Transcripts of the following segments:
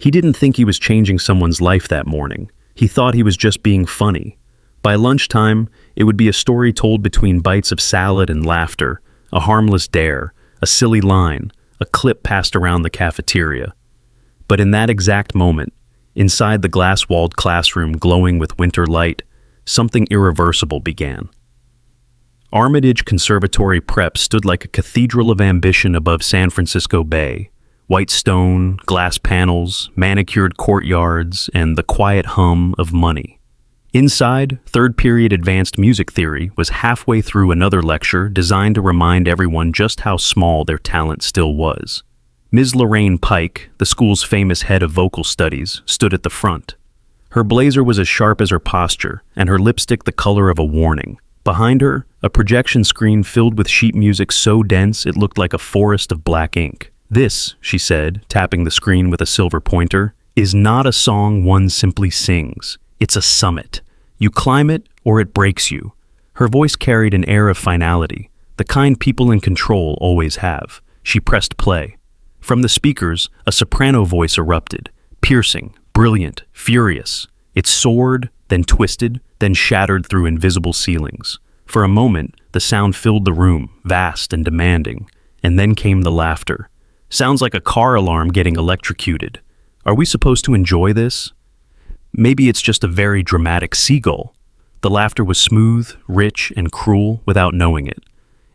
He didn't think he was changing someone's life that morning. He thought he was just being funny. By lunchtime, it would be a story told between bites of salad and laughter, a harmless dare, a silly line, a clip passed around the cafeteria. But in that exact moment, inside the glass-walled classroom glowing with winter light, something irreversible began. Armitage Conservatory Prep stood like a cathedral of ambition above San Francisco Bay. White stone, glass panels, manicured courtyards, and the quiet hum of money. Inside, third period advanced music theory was halfway through another lecture designed to remind everyone just how small their talent still was. Ms. Lorraine Pike, the school's famous head of vocal studies, stood at the front. Her blazer was as sharp as her posture, and her lipstick the color of a warning. Behind her, a projection screen filled with sheet music so dense it looked like a forest of black ink. "This," she said, tapping the screen with a silver pointer, "is not a song one simply sings. It's a summit. You climb it, or it breaks you." Her voice carried an air of finality, the kind people in control always have. She pressed play. From the speakers, a soprano voice erupted, piercing, brilliant, furious. It soared, then twisted, then shattered through invisible ceilings. For a moment, the sound filled the room, vast and demanding. And then came the laughter. Sounds like a car alarm getting electrocuted. Are we supposed to enjoy this? Maybe it's just a very dramatic seagull. The laughter was smooth, rich, and cruel without knowing it.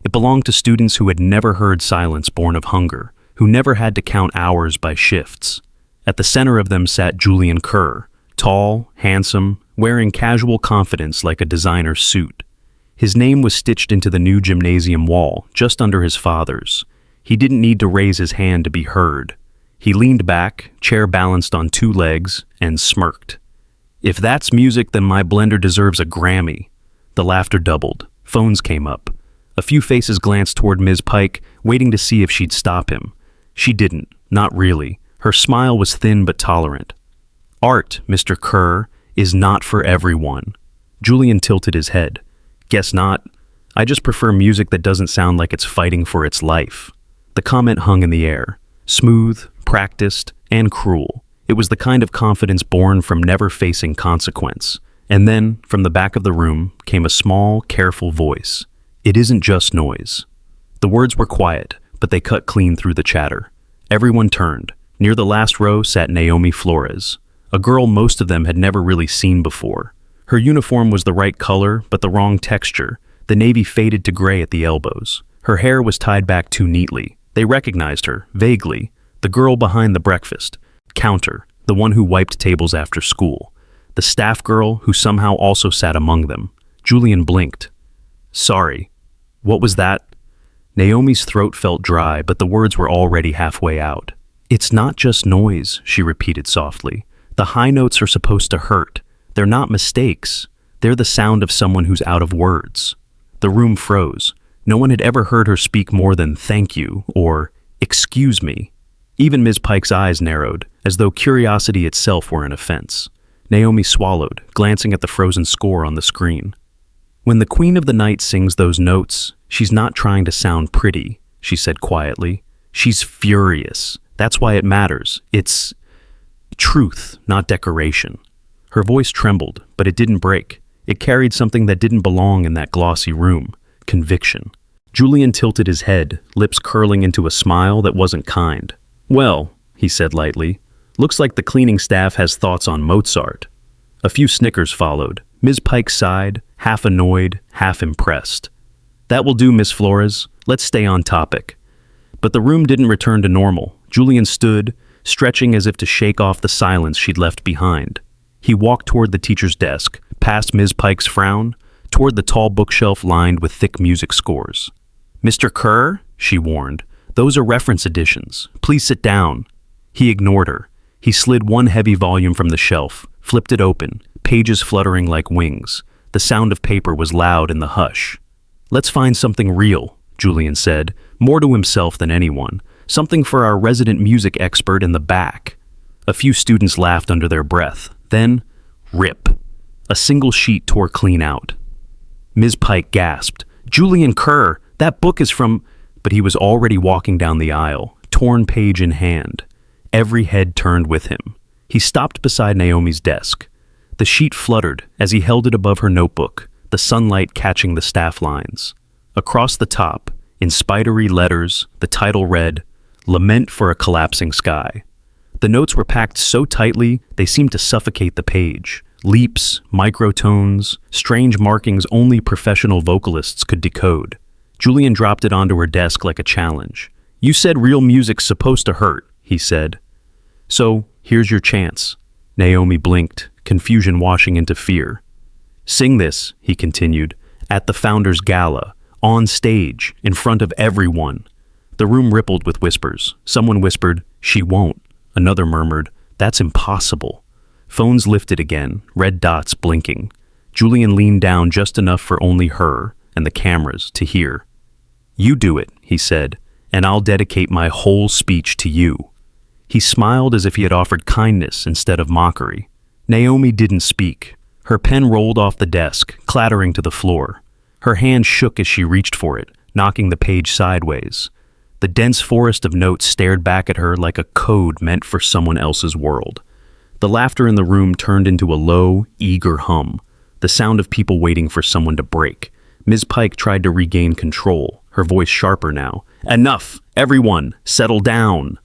It belonged to students who had never heard silence born of hunger, who never had to count hours by shifts. At the center of them sat Julian Kerr, tall, handsome, wearing casual confidence like a designer's suit. His name was stitched into the new gymnasium wall, just under his father's. He didn't need to raise his hand to be heard. He leaned back, chair balanced on two legs, and smirked. "If that's music, then my blender deserves a Grammy." The laughter doubled. Phones came up. A few faces glanced toward Ms. Pike, waiting to see if she'd stop him. She didn't, not really. Her smile was thin but tolerant. "Art, Mr. Kerr, is not for everyone." Julian tilted his head. "Guess not. I just prefer music that doesn't sound like it's fighting for its life." The comment hung in the air, smooth, practiced, and cruel. It was the kind of confidence born from never facing consequence. And then, from the back of the room, came a small, careful voice. "It isn't just noise." The words were quiet, but they cut clean through the chatter. Everyone turned. Near the last row sat Naomi Flores, a girl most of them had never really seen before. Her uniform was the right color, but the wrong texture, the navy faded to gray at the elbows. Her hair was tied back too neatly. They recognized her, vaguely, the girl behind the breakfast counter, the one who wiped tables after school, the staff girl who somehow also sat among them. Julian blinked. "Sorry. What was that?" Naomi's throat felt dry, but the words were already halfway out. "It's not just noise," she repeated softly. "The high notes are supposed to hurt. They're not mistakes. They're the sound of someone who's out of words." The room froze. No one had ever heard her speak more than "thank you" or "excuse me." Even Ms. Pike's eyes narrowed, as though curiosity itself were an offense. Naomi swallowed, glancing at the frozen score on the screen. "When the Queen of the Night sings those notes, she's not trying to sound pretty," she said quietly. "She's furious. That's why it matters. It's truth, not decoration." Her voice trembled, but it didn't break. It carried something that didn't belong in that glossy room. Conviction. Julian tilted his head, lips curling into a smile that wasn't kind. "Well," he said lightly, "looks like the cleaning staff has thoughts on Mozart." A few snickers followed. Ms. Pike sighed, half annoyed, half impressed. "That will do, Miss Flores. Let's stay on topic." But the room didn't return to normal. Julian stood, stretching as if to shake off the silence she'd left behind. He walked toward the teacher's desk, past Ms. Pike's frown, toward the tall bookshelf lined with thick music scores. "Mr. Kerr," she warned, "those are reference editions. Please sit down." He ignored her. He slid one heavy volume from the shelf, flipped it open, pages fluttering like wings. The sound of paper was loud in the hush. "Let's find something real," Julian said, more to himself than anyone. "Something for our resident music expert in the back." A few students laughed under their breath. Then, rip. A single sheet tore clean out. Ms. Pike gasped. "Julian Kerr, that book is from—" But he was already walking down the aisle, torn page in hand. Every head turned with him. He stopped beside Naomi's desk. The sheet fluttered as he held it above her notebook, the sunlight catching the staff lines. Across the top, in spidery letters, the title read, "Lament for a Collapsing Sky." The notes were packed so tightly they seemed to suffocate the page. Leaps, microtones, strange markings only professional vocalists could decode. Julian dropped it onto her desk like a challenge. "You said real music's supposed to hurt," he said. "So, here's your chance." Naomi blinked, confusion washing into fear. "Sing this," he continued, "at the Founders' Gala, on stage, in front of everyone." The room rippled with whispers. Someone whispered, "She won't." Another murmured, "That's impossible." Phones lifted again, red dots blinking. Julian leaned down just enough for only her and the cameras to hear. "You do it," he said, "and I'll dedicate my whole speech to you." He smiled as if he had offered kindness instead of mockery. Naomi didn't speak. Her pen rolled off the desk, clattering to the floor. Her hand shook as she reached for it, knocking the page sideways. The dense forest of notes stared back at her like a code meant for someone else's world. The laughter in the room turned into a low, eager hum, the sound of people waiting for someone to break. Ms. Pike tried to regain control, her voice sharper now. "Enough! Everyone, settle down!"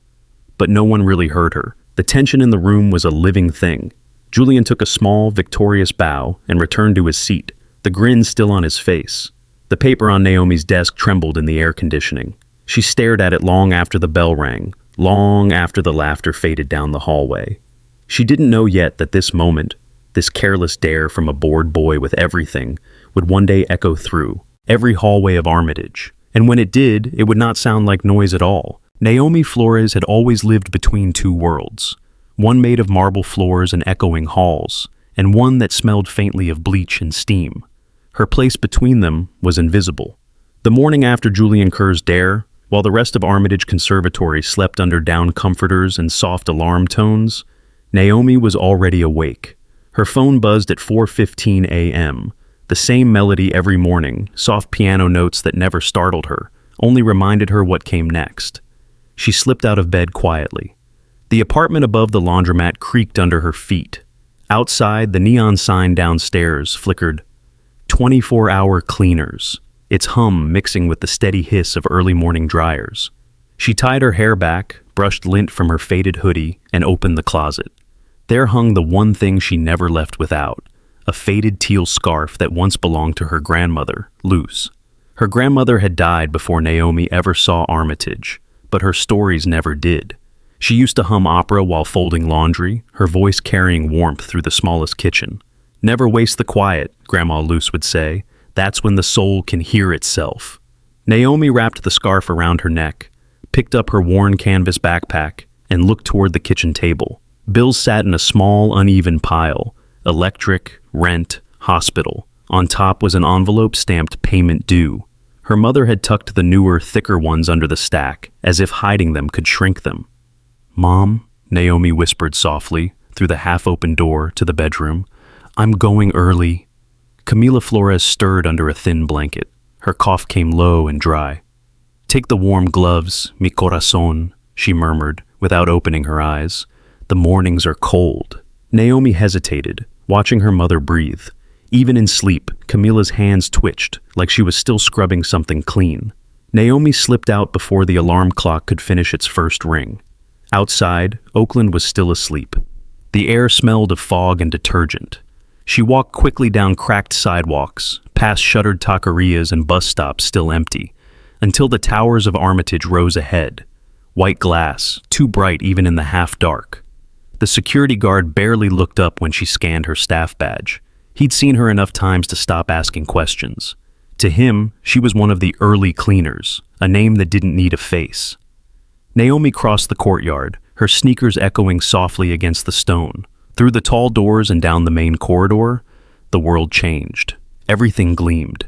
But no one really heard her. The tension in the room was a living thing. Julian took a small, victorious bow and returned to his seat, the grin still on his face. The paper on Naomi's desk trembled in the air conditioning. She stared at it long after the bell rang, long after the laughter faded down the hallway. She didn't know yet that this moment, this careless dare from a bored boy with everything, would one day echo through every hallway of Armitage. And when it did, it would not sound like noise at all. Naomi Flores had always lived between two worlds, one made of marble floors and echoing halls, and one that smelled faintly of bleach and steam. Her place between them was invisible. The morning after Julian Kerr's dare, while the rest of Armitage Conservatory slept under down comforters and soft alarm tones, Naomi was already awake. Her phone buzzed at 4:15 a.m., the same melody every morning, soft piano notes that never startled her, only reminded her what came next. She slipped out of bed quietly. The apartment above the laundromat creaked under her feet. Outside, the neon sign downstairs flickered, 24-hour cleaners, its hum mixing with the steady hiss of early morning dryers. She tied her hair back, brushed lint from her faded hoodie, and opened the closet. There hung the one thing she never left without, a faded teal scarf that once belonged to her grandmother, Luce. Her grandmother had died before Naomi ever saw Armitage, but her stories never did. She used to hum opera while folding laundry, her voice carrying warmth through the smallest kitchen. "Never waste the quiet," Grandma Luce would say. "That's when the soul can hear itself." Naomi wrapped the scarf around her neck, picked up her worn canvas backpack, and looked toward the kitchen table. Bills sat in a small, uneven pile. Electric, rent, hospital. On top was an envelope stamped "payment due." Her mother had tucked the newer, thicker ones under the stack, as if hiding them could shrink them. "Mom," Naomi whispered softly through the half-open door to the bedroom, "I'm going early." Camila Flores stirred under a thin blanket. Her cough came low and dry. "Take the warm gloves, mi corazón," she murmured, without opening her eyes. "The mornings are cold." Naomi hesitated, watching her mother breathe. Even in sleep, Camila's hands twitched, like she was still scrubbing something clean. Naomi slipped out before the alarm clock could finish its first ring. Outside, Oakland was still asleep. The air smelled of fog and detergent. She walked quickly down cracked sidewalks, past shuttered taquerias and bus stops still empty, until the towers of Armitage rose ahead. White glass, too bright even in the half-dark. The security guard barely looked up when she scanned her staff badge. He'd seen her enough times to stop asking questions. To him, she was one of the early cleaners, a name that didn't need a face. Naomi crossed the courtyard, her sneakers echoing softly against the stone. Through the tall doors and down the main corridor, the world changed. Everything gleamed.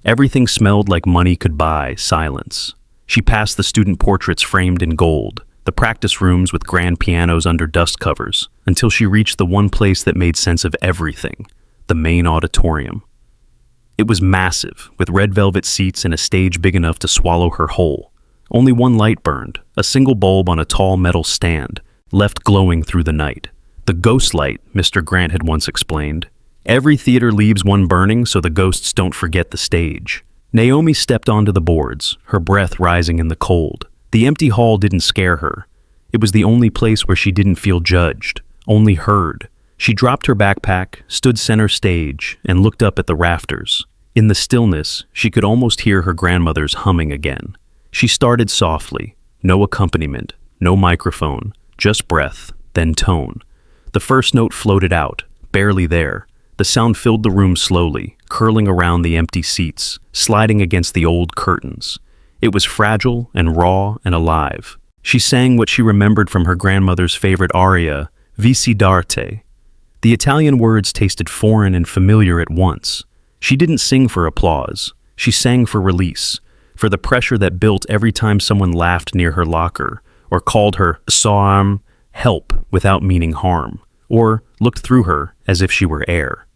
Everything smelled like money could buy silence. She passed the student portraits framed in gold, the practice rooms with grand pianos under dust covers, until she reached the one place that made sense of everything, the main auditorium. It was massive, with red velvet seats and a stage big enough to swallow her whole. Only one light burned, a single bulb on a tall metal stand, left glowing through the night. The ghost light, Mr. Grant had once explained. Every theater leaves one burning so the ghosts don't forget the stage. Naomi stepped onto the boards, her breath rising in the cold. The empty hall didn't scare her. It was the only place where she didn't feel judged, only heard. She dropped her backpack, stood center stage, and looked up at the rafters. In the stillness, she could almost hear her grandmother's humming again. She started softly, no accompaniment, no microphone, just breath, then tone. The first note floated out, barely there. The sound filled the room slowly, curling around the empty seats, sliding against the old curtains. It was fragile and raw and alive. She sang what she remembered from her grandmother's favorite aria, Vici d'arte. The Italian words tasted foreign and familiar at once. She didn't sing for applause. She sang for release, for the pressure that built every time someone laughed near her locker, or called her "Sam," help without meaning harm, or looked through her as if she were air.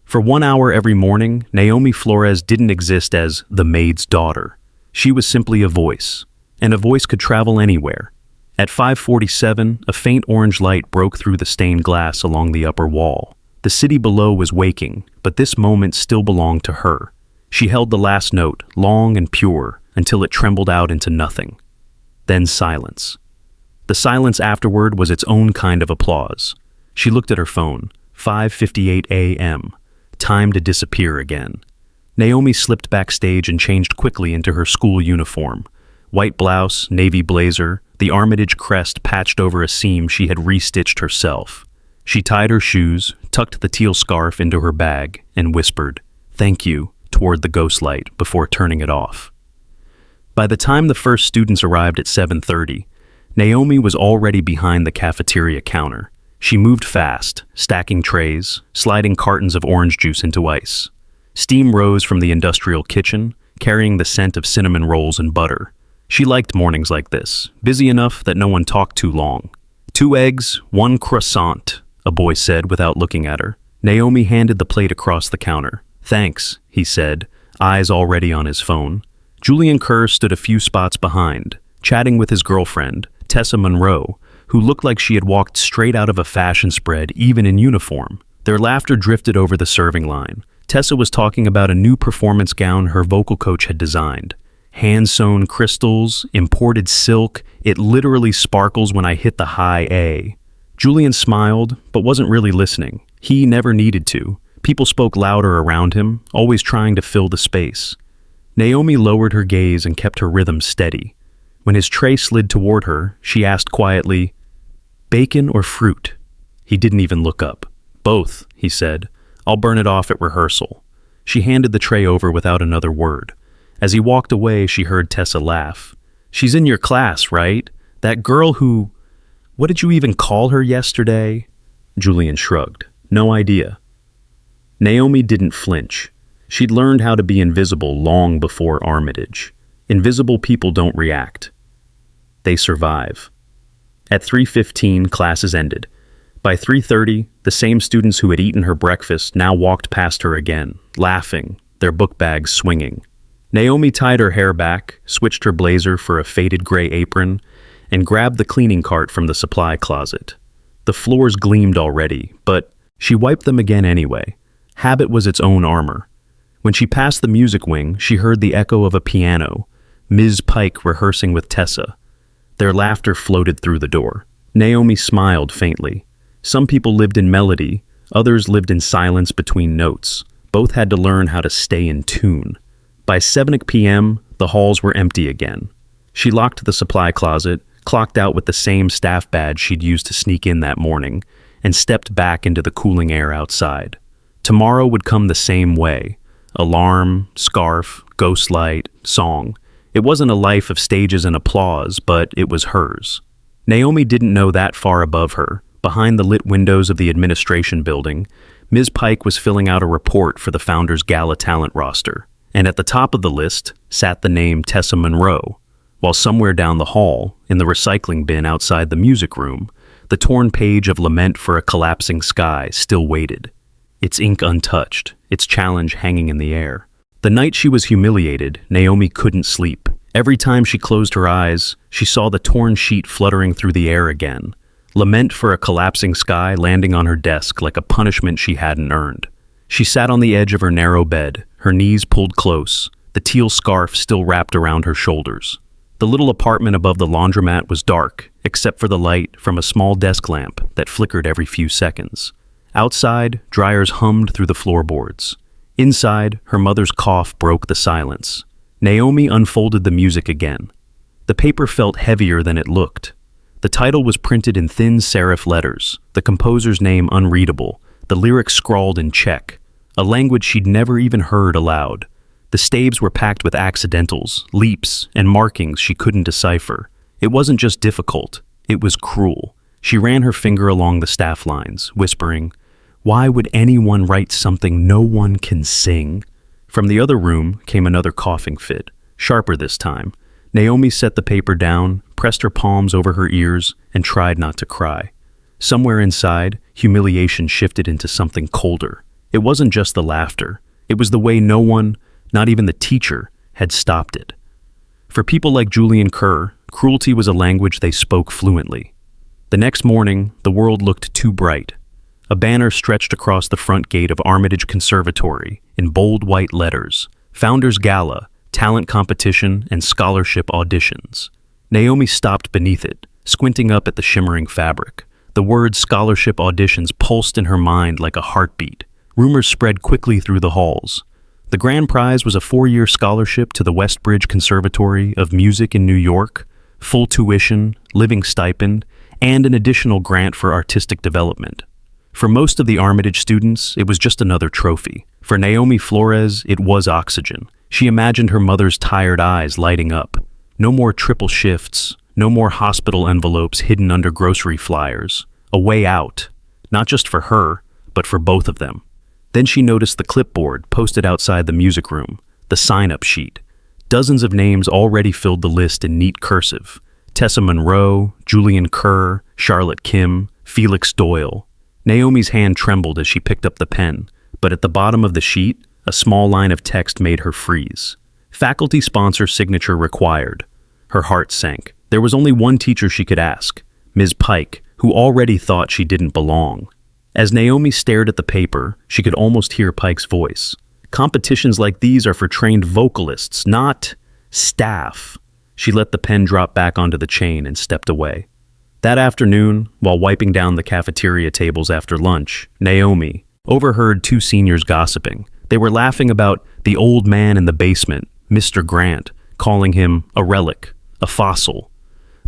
For 1 hour every morning, Naomi Flores didn't exist as the maid's daughter. She was simply a voice, and a voice could travel anywhere. At 5:47, a faint orange light broke through the stained glass along the upper wall. The city below was waking, but this moment still belonged to her. She held the last note, long and pure, until it trembled out into nothing. Then silence. The silence afterward was its own kind of applause. She looked at her phone, 5:58 a.m., time to disappear again. Naomi slipped backstage and changed quickly into her school uniform. White blouse, navy blazer, the Armitage crest patched over a seam she had restitched herself. She tied her shoes, tucked the teal scarf into her bag, and whispered, "Thank you," toward the ghost light before turning it off. By the time the first students arrived at 7:30, Naomi was already behind the cafeteria counter. She moved fast, stacking trays, sliding cartons of orange juice into ice. Steam rose from the industrial kitchen, carrying the scent of cinnamon rolls and butter. She liked mornings like this, busy enough that no one talked too long. 2 eggs, 1 croissant, a boy said without looking at her. Naomi handed the plate across the counter. "Thanks," he said, eyes already on his phone. Julian Kerr stood a few spots behind, chatting with his girlfriend, Tessa Monroe, who looked like she had walked straight out of a fashion spread, even in uniform. Their laughter drifted over the serving line. Tessa was talking about a new performance gown her vocal coach had designed. Hand-sewn crystals, imported silk, it literally sparkles when I hit the high A. Julian smiled, but wasn't really listening. He never needed to. People spoke louder around him, always trying to fill the space. Naomi lowered her gaze and kept her rhythm steady. When his tray slid toward her, she asked quietly, "Bacon or fruit?" He didn't even look up. "Both," he said. "I'll burn it off at rehearsal." She handed the tray over without another word. As he walked away, she heard Tessa laugh. "She's in your class, right? That girl who... What did you even call her yesterday?" Julian shrugged. "No idea." Naomi didn't flinch. She'd learned how to be invisible long before Armitage. Invisible people don't react. They survive. At 3:15, classes ended. By 3:30, the same students who had eaten her breakfast now walked past her again, laughing, their book bags swinging. Naomi tied her hair back, switched her blazer for a faded gray apron, and grabbed the cleaning cart from the supply closet. The floors gleamed already, but she wiped them again anyway. Habit was its own armor. When she passed the music wing, she heard the echo of a piano, Ms. Pike rehearsing with Tessa. Their laughter floated through the door. Naomi smiled faintly. Some people lived in melody, others lived in silence between notes. Both had to learn how to stay in tune. By 7 p.m., the halls were empty again. She locked the supply closet, clocked out with the same staff badge she'd used to sneak in that morning, and stepped back into the cooling air outside. Tomorrow would come the same way. Alarm, scarf, ghost light, song. It wasn't a life of stages and applause, but it was hers. Naomi didn't know that far above her. Behind the lit windows of the administration building, Ms. Pike was filling out a report for the Founders Gala talent roster. And at the top of the list sat the name Tessa Monroe, while somewhere down the hall, in the recycling bin outside the music room, the torn page of Lament for a Collapsing Sky still waited. Its ink untouched, its challenge hanging in the air. The night she was humiliated, Naomi couldn't sleep. Every time she closed her eyes, she saw the torn sheet fluttering through the air again, Lament for a collapsing sky landing on her desk like a punishment she hadn't earned. She sat on the edge of her narrow bed, her knees pulled close, the teal scarf still wrapped around her shoulders. The little apartment above the laundromat was dark, except for the light from a small desk lamp that flickered every few seconds. Outside, dryers hummed through the floorboards. Inside, her mother's cough broke the silence. Naomi unfolded the music again. The paper felt heavier than it looked. The title was printed in thin serif letters, the composer's name unreadable, the lyrics scrawled in Czech, a language she'd never even heard aloud. The staves were packed with accidentals, leaps, and markings she couldn't decipher. It wasn't just difficult, it was cruel. She ran her finger along the staff lines, whispering, "Why would anyone write something no one can sing?" From the other room came another coughing fit, sharper this time. Naomi set the paper down, pressed her palms over her ears, and tried not to cry. Somewhere inside, humiliation shifted into something colder. It wasn't just the laughter. It was the way no one, not even the teacher, had stopped it. For people like Julian Kerr, cruelty was a language they spoke fluently. The next morning, the world looked too bright. A banner stretched across the front gate of Armitage Conservatory in bold white letters, Founders Gala, Talent Competition, and Scholarship Auditions. Naomi stopped beneath it, squinting up at the shimmering fabric. The word scholarship auditions pulsed in her mind like a heartbeat. Rumors spread quickly through the halls. The grand prize was a 4-year scholarship to the Westbridge Conservatory of Music in New York, full tuition, living stipend, and an additional grant for artistic development. For most of the Armitage students, it was just another trophy. For Naomi Flores, it was oxygen. She imagined her mother's tired eyes lighting up. No more triple shifts, no more hospital envelopes hidden under grocery flyers. A way out, not just for her, but for both of them. Then she noticed the clipboard posted outside the music room, the sign-up sheet. Dozens of names already filled the list in neat cursive. Tessa Monroe, Julian Kerr, Charlotte Kim, Felix Doyle. Naomi's hand trembled as she picked up the pen, but at the bottom of the sheet, a small line of text made her freeze. Faculty sponsor signature required. Her heart sank. There was only one teacher she could ask, Ms. Pike, who already thought she didn't belong. As Naomi stared at the paper, she could almost hear Pike's voice. Competitions like these are for trained vocalists, not staff. She let the pen drop back onto the chain and stepped away. That afternoon, while wiping down the cafeteria tables after lunch, Naomi overheard 2 seniors gossiping. They were laughing about the old man in the basement, Mr. Grant, calling him a relic, a fossil,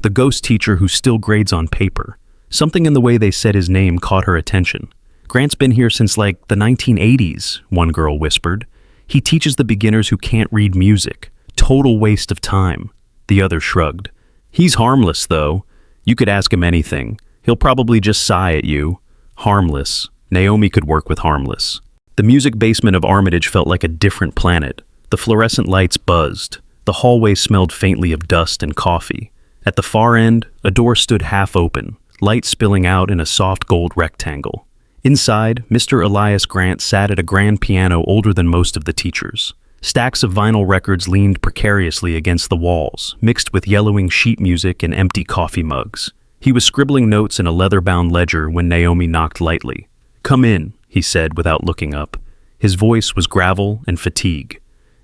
the ghost teacher who still grades on paper. Something in the way they said his name caught her attention. "Grant's been here since like the 1980s, one girl whispered. "He teaches the beginners who can't read music. Total waste of time." The other shrugged. "He's harmless, though. You could ask him anything. He'll probably just sigh at you." Harmless. Naomi could work with harmless. The music basement of Armitage felt like a different planet. The fluorescent lights buzzed. The hallway smelled faintly of dust and coffee. At the far end, a door stood half open, light spilling out in a soft gold rectangle. Inside, Mr. Elias Grant sat at a grand piano older than most of the teachers. Stacks of vinyl records leaned precariously against the walls, mixed with yellowing sheet music and empty coffee mugs. He was scribbling notes in a leather-bound ledger when Naomi knocked lightly. "Come in," he said without looking up. His voice was gravel and fatigue.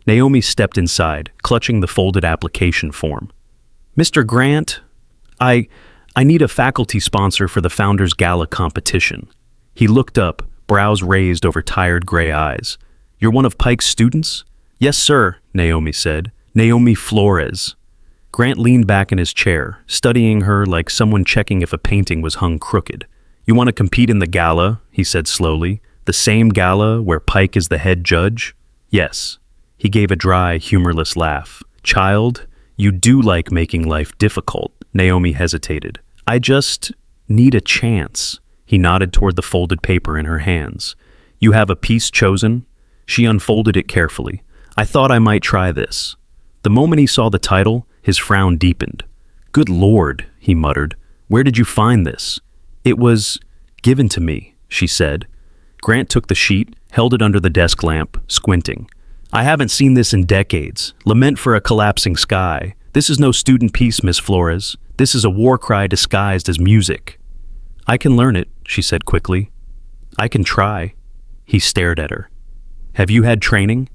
Naomi stepped inside, clutching the folded application form. "Mr. Grant, I need a faculty sponsor for the Founders Gala competition." He looked up, brows raised over tired gray eyes. "You're one of Pike's students?" "Yes, sir," Naomi said. "Naomi Flores." Grant leaned back in his chair, studying her like someone checking if a painting was hung crooked. "You want to compete in the gala?" he said slowly. "The same gala where Pike is the head judge?" "Yes." He gave a dry, humorless laugh. "Child, you do like making life difficult." Naomi hesitated. "I just need a chance." He nodded toward the folded paper in her hands. "You have a piece chosen?" She unfolded it carefully. "I thought I might try this." The moment he saw the title, his frown deepened. "Good Lord," he muttered. "Where did you find this?" "It was given to me," she said. Grant took the sheet, held it under the desk lamp, squinting. "I haven't seen this in decades. Lament for a collapsing sky. This is no student piece, Miss Flores. This is a war cry disguised as music." I can learn it, she said quickly. I can try. He stared at her. Have you had training?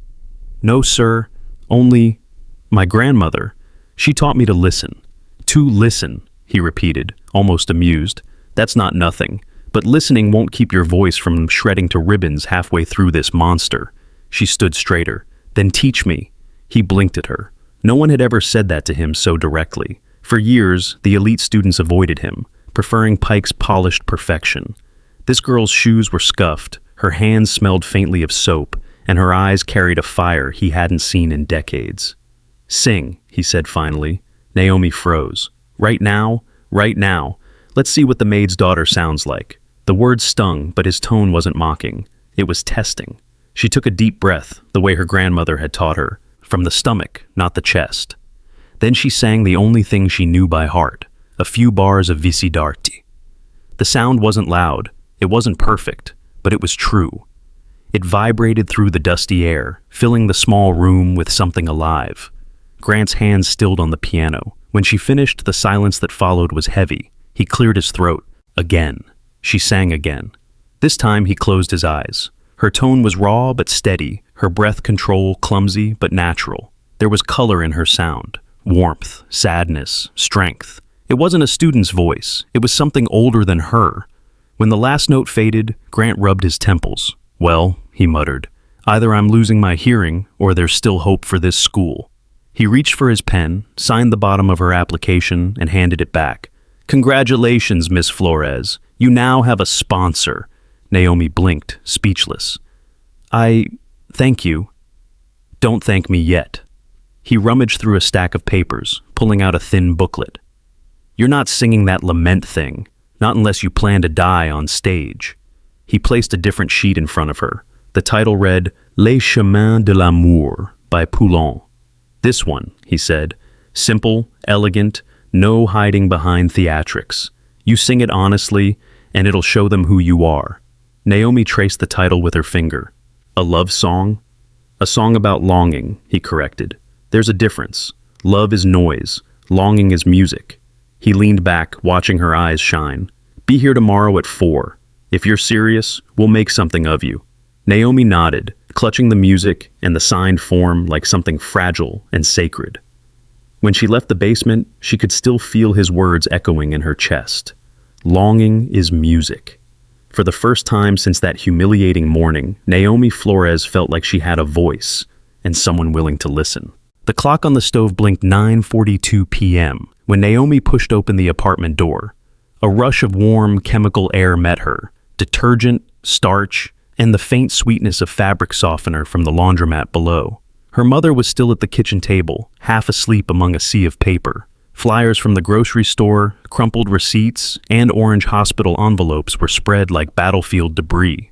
No, sir. Only my grandmother. She taught me to listen. To listen, he repeated, almost amused. That's not nothing. But listening won't keep your voice from shredding to ribbons halfway through this monster. She stood straighter. Then teach me. He blinked at her. No one had ever said that to him so directly. For years, the elite students avoided him, preferring Pike's polished perfection. This girl's shoes were scuffed, her hands smelled faintly of soap, and her eyes carried a fire he hadn't seen in decades. Sing, he said finally. Naomi froze. Right now? Right now. Let's see what the maid's daughter sounds like. The words stung, but his tone wasn't mocking. It was testing. She took a deep breath, the way her grandmother had taught her, from the stomach, not the chest. Then she sang the only thing she knew by heart, a few bars of Visi d'Arte. The sound wasn't loud, it wasn't perfect, but it was true. It vibrated through the dusty air, filling the small room with something alive. Grant's hands stilled on the piano. When she finished, the silence that followed was heavy. He cleared his throat. Again. She sang again. This time he closed his eyes. Her tone was raw but steady, her breath control clumsy but natural. There was color in her sound, warmth, sadness, strength. It wasn't a student's voice, it was something older than her. When the last note faded, Grant rubbed his temples. Well, he muttered, either I'm losing my hearing or there's still hope for this school. He reached for his pen, signed the bottom of her application, and handed it back. Congratulations, Miss Flores. You now have a sponsor. Naomi blinked, speechless. Thank you. Don't thank me yet. He rummaged through a stack of papers, pulling out a thin booklet. You're not singing that lament thing, not unless you plan to die on stage. He placed a different sheet in front of her. The title read, Les Chemins de l'Amour by Poulon. This one, he said, simple, elegant, no hiding behind theatrics. You sing it honestly, and it'll show them who you are. Naomi traced the title with her finger. A love song? A song about longing, he corrected. There's a difference. Love is noise. Longing is music. He leaned back, watching her eyes shine. Be here tomorrow at 4. If you're serious, we'll make something of you. Naomi nodded, clutching the music and the signed form like something fragile and sacred. When she left the basement, she could still feel his words echoing in her chest. Longing is music. For the first time since that humiliating morning, Naomi Flores felt like she had a voice and someone willing to listen. The clock on the stove blinked 9:42 p.m. when Naomi pushed open the apartment door. A rush of warm, chemical air met her, detergent, starch, and the faint sweetness of fabric softener from the laundromat below. Her mother was still at the kitchen table, half asleep among a sea of paper. Flyers from the grocery store, crumpled receipts, and orange hospital envelopes were spread like battlefield debris.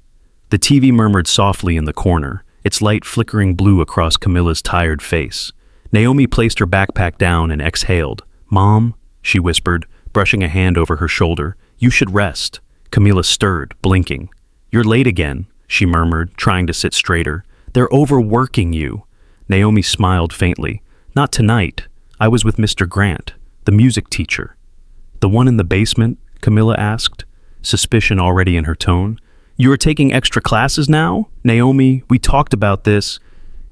The TV murmured softly in the corner, its light flickering blue across Camilla's tired face. Naomi placed her backpack down and exhaled. Mom, she whispered, brushing a hand over her shoulder, you should rest. Camilla stirred, blinking. You're late again, she murmured, trying to sit straighter. They're overworking you. Naomi smiled faintly. Not tonight. I was with Mr. Grant, the music teacher. The one in the basement? Camilla asked, suspicion already in her tone. You are taking extra classes now? Naomi, we talked about this.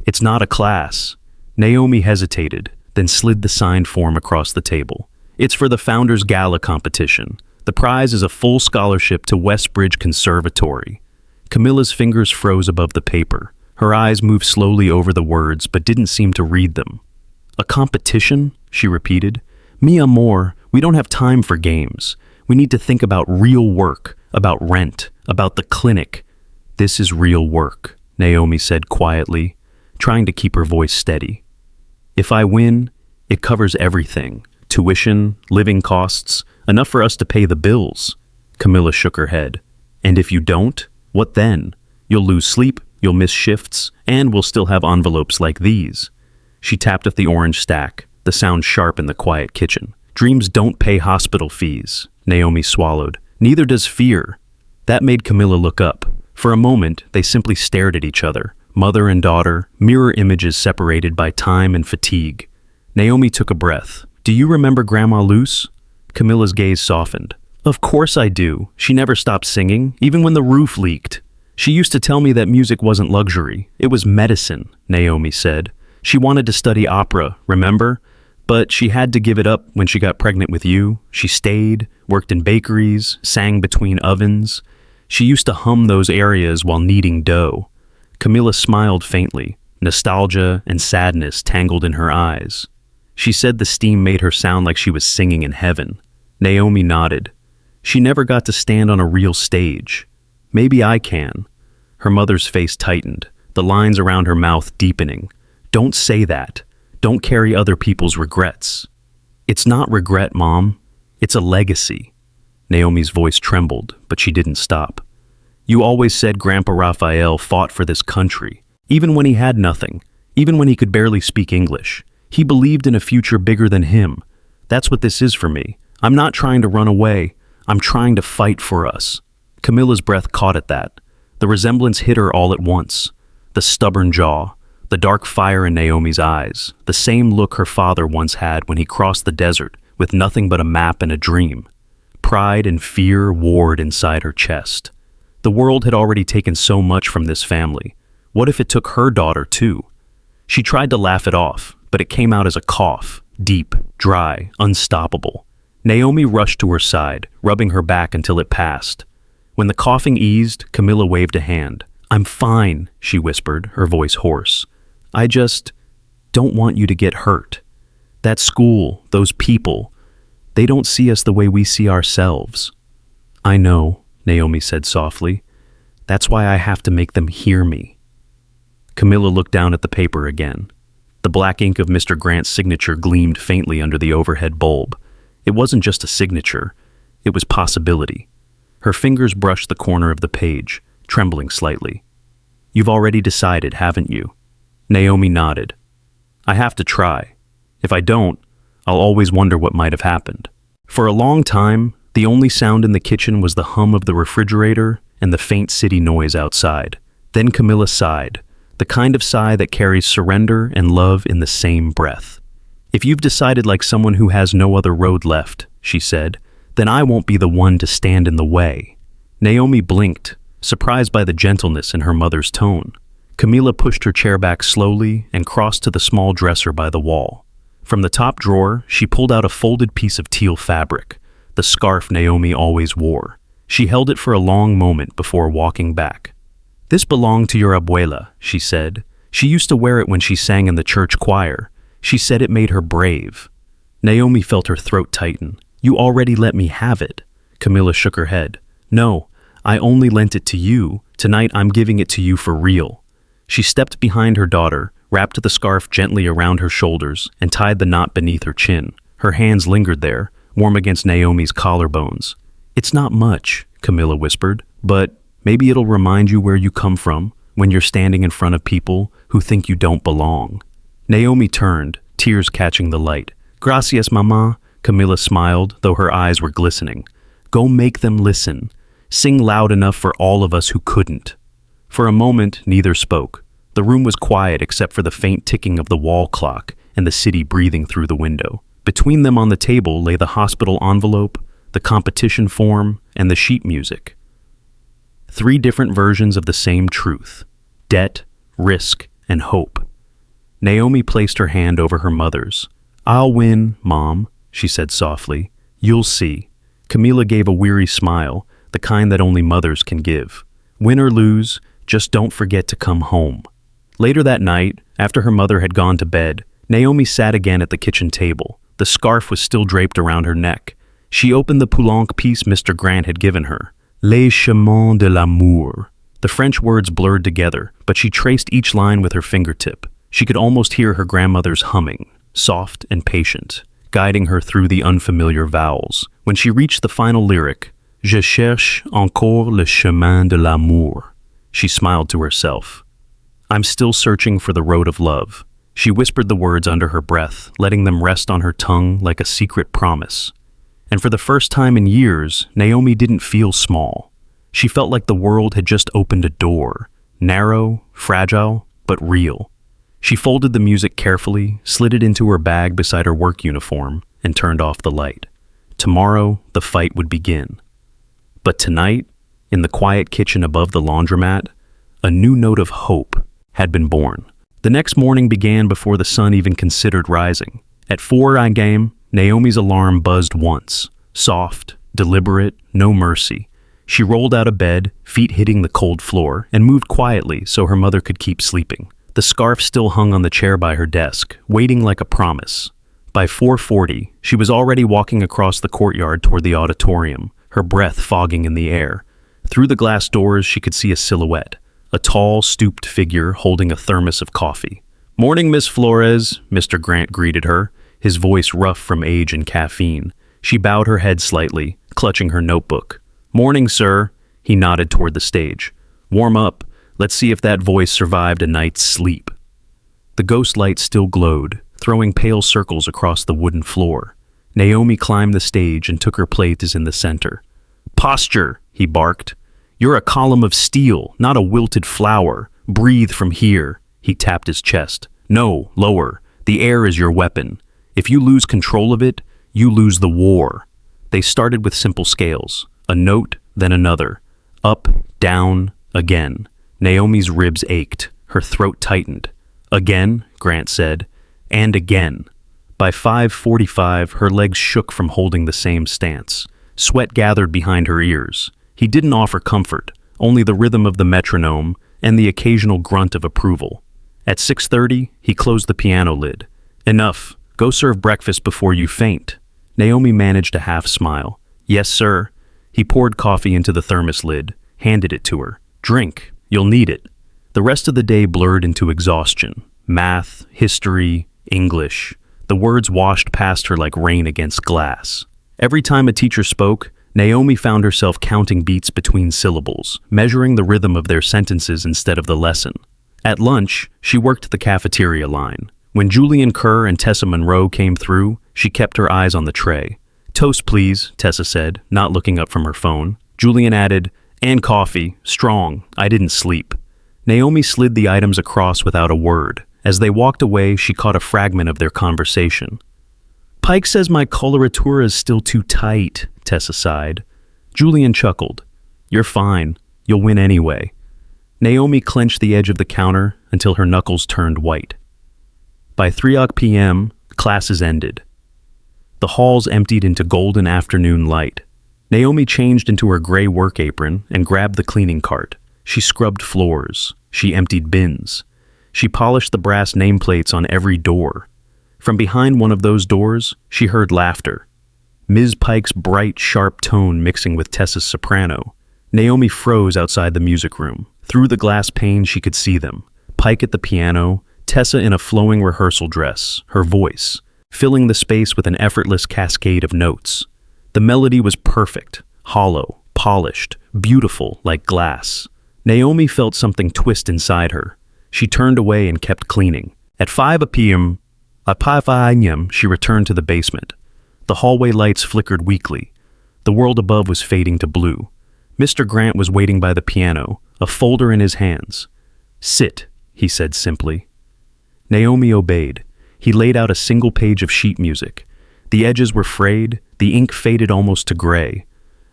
It's not a class. Naomi hesitated, then slid the signed form across the table. It's for the Founders Gala competition. The prize is a full scholarship to Westbridge Conservatory. Camilla's fingers froze above the paper. Her eyes moved slowly over the words, but didn't seem to read them. A competition? She repeated. Mi amor, we don't have time for games. We need to think about real work, about rent, about the clinic. This is real work, Naomi said quietly, trying to keep her voice steady. If I win, it covers everything. Tuition, living costs, enough for us to pay the bills. Camilla shook her head. And if you don't, what then? You'll lose sleep, you'll miss shifts, and we'll still have envelopes like these. She tapped at the orange stack, the sound sharp in the quiet kitchen. Dreams don't pay hospital fees, Naomi swallowed. Neither does fear. That made Camilla look up. For a moment, they simply stared at each other, mother and daughter, mirror images separated by time and fatigue. Naomi took a breath. Do you remember Grandma Luce? Camilla's gaze softened. Of course I do. She never stopped singing, even when the roof leaked. She used to tell me that music wasn't luxury, it was medicine, Naomi said. She wanted to study opera, remember? But she had to give it up when she got pregnant with you. She stayed, worked in bakeries, sang between ovens. She used to hum those areas while kneading dough. Camilla smiled faintly, nostalgia and sadness tangled in her eyes. She said the steam made her sound like she was singing in heaven. Naomi nodded. She never got to stand on a real stage. Maybe I can. Her mother's face tightened, the lines around her mouth deepening. Don't say that. Don't carry other people's regrets. It's not regret, Mom. It's a legacy. Naomi's voice trembled, but she didn't stop. You always said Grandpa Raphael fought for this country, even when he had nothing, even when he could barely speak English. He believed in a future bigger than him. That's what this is for me. I'm not trying to run away. I'm trying to fight for us. Camilla's breath caught at that. The resemblance hit her all at once. The stubborn jaw, the dark fire in Naomi's eyes, the same look her father once had when he crossed the desert with nothing but a map and a dream. Pride and fear warred inside her chest. The world had already taken so much from this family. What if it took her daughter too? She tried to laugh it off, but it came out as a cough, deep, dry, unstoppable. Naomi rushed to her side, rubbing her back until it passed. When the coughing eased, Camilla waved a hand. I'm fine, she whispered, her voice hoarse. I just don't want you to get hurt. That school, those people, they don't see us the way we see ourselves. I know, Naomi said softly. That's why I have to make them hear me. Camilla looked down at the paper again. The black ink of Mr. Grant's signature gleamed faintly under the overhead bulb. It wasn't just a signature, it was possibility. Her fingers brushed the corner of the page, trembling slightly. You've already decided, haven't you? Naomi nodded. I have to try. If I don't, I'll always wonder what might have happened. For a long time, the only sound in the kitchen was the hum of the refrigerator and the faint city noise outside. Then Camilla sighed, the kind of sigh that carries surrender and love in the same breath. If you've decided like someone who has no other road left, she said, then I won't be the one to stand in the way. Naomi blinked, surprised by the gentleness in her mother's tone. Camilla pushed her chair back slowly and crossed to the small dresser by the wall. From the top drawer, she pulled out a folded piece of teal fabric, the scarf Naomi always wore. She held it for a long moment before walking back. This belonged to your abuela, she said. She used to wear it when she sang in the church choir. She said it made her brave. Naomi felt her throat tighten. You already let me have it. Camilla shook her head. No, I only lent it to you. Tonight I'm giving it to you for real. She stepped behind her daughter, wrapped the scarf gently around her shoulders, and tied the knot beneath her chin. Her hands lingered there, warm against Naomi's collarbones. It's not much, Camilla whispered, but maybe it'll remind you where you come from when you're standing in front of people who think you don't belong. Naomi turned, tears catching the light. Gracias, Mama. Camilla smiled, though her eyes were glistening. Go make them listen. Sing loud enough for all of us who couldn't. For a moment, neither spoke. The room was quiet except for the faint ticking of the wall clock and the city breathing through the window. Between them on the table lay the hospital envelope, the competition form, and the sheet music. 3 different versions of the same truth: debt, risk, and hope. Naomi placed her hand over her mother's. I'll win, Mom, she said softly. You'll see. Camilla gave a weary smile, the kind that only mothers can give. Win or lose, just don't forget to come home. Later that night, after her mother had gone to bed, Naomi sat again at the kitchen table. The scarf was still draped around her neck. She opened the Poulenc piece Mr. Grant had given her. Les chemins de l'amour. The French words blurred together, but she traced each line with her fingertip. She could almost hear her grandmother's humming, soft and patient, guiding her through the unfamiliar vowels. When she reached the final lyric, Je cherche encore le chemin de l'amour, she smiled to herself. I'm still searching for the road of love. She whispered the words under her breath, letting them rest on her tongue like a secret promise. And for the first time in years, Naomi didn't feel small. She felt like the world had just opened a door, narrow, fragile, but real. She folded the music carefully, slid it into her bag beside her work uniform, and turned off the light. Tomorrow, the fight would begin. But tonight, in the quiet kitchen above the laundromat, a new note of hope had been born. The next morning began before the sun even considered rising. At 4 a.m., Naomi's alarm buzzed once. Soft, deliberate, no mercy. She rolled out of bed, feet hitting the cold floor, and moved quietly so her mother could keep sleeping. The scarf still hung on the chair by her desk, waiting like a promise. By 4:40, she was already walking across the courtyard toward the auditorium, her breath fogging in the air. Through the glass doors, she could see a silhouette, a tall, stooped figure holding a thermos of coffee. "Morning, Miss Flores," Mr. Grant greeted her, his voice rough from age and caffeine. She bowed her head slightly, clutching her notebook. "Morning, sir." He nodded toward the stage. "Warm up. Let's see if that voice survived a night's sleep." The ghost light still glowed, throwing pale circles across the wooden floor. Naomi climbed the stage and took her place in the center. "Posture," he barked. "You're a column of steel, not a wilted flower. Breathe from here." He tapped his chest. "No, lower. The air is your weapon. If you lose control of it, you lose the war." They started with simple scales, a note, then another. Up, down, again. Naomi's ribs ached, her throat tightened. "Again," Grant said, "and again." By 5:45, her legs shook from holding the same stance. Sweat gathered behind her ears. He didn't offer comfort, only the rhythm of the metronome and the occasional grunt of approval. At 6:30, he closed the piano lid. "Enough. Go serve breakfast before you faint." Naomi managed a half smile. "Yes, sir." He poured coffee into the thermos lid, handed it to her. "Drink. You'll need it." The rest of the day blurred into exhaustion. Math, history, English. The words washed past her like rain against glass. Every time a teacher spoke, Naomi found herself counting beats between syllables, measuring the rhythm of their sentences instead of the lesson. At lunch, she worked the cafeteria line. When Julian Kerr and Tessa Monroe came through, she kept her eyes on the tray. "Toast, please," Tessa said, not looking up from her phone. Julian added, "And coffee, strong, I didn't sleep." Naomi slid the items across without a word. As they walked away, she caught a fragment of their conversation. "Pike says my coloratura is still too tight," Tessa sighed. Julian chuckled. "You're fine. You'll win anyway." Naomi clenched the edge of the counter until her knuckles turned white. By 3 p.m., classes ended. The halls emptied into golden afternoon light. Naomi changed into her gray work apron and grabbed the cleaning cart. She scrubbed floors. She emptied bins. She polished the brass nameplates on every door. From behind one of those doors, she heard laughter. Ms. Pike's bright, sharp tone mixing with Tessa's soprano. Naomi froze outside the music room. Through the glass pane, she could see them. Pike at the piano, Tessa in a flowing rehearsal dress, her voice, filling the space with an effortless cascade of notes. The melody was perfect, hollow, polished, beautiful like glass. Naomi felt something twist inside her. She turned away and kept cleaning. At 5 p.m., she returned to the basement. The hallway lights flickered weakly. The world above was fading to blue. Mr. Grant was waiting by the piano, a folder in his hands. "Sit," he said simply. Naomi obeyed. He laid out a single page of sheet music. The edges were frayed, the ink faded almost to gray.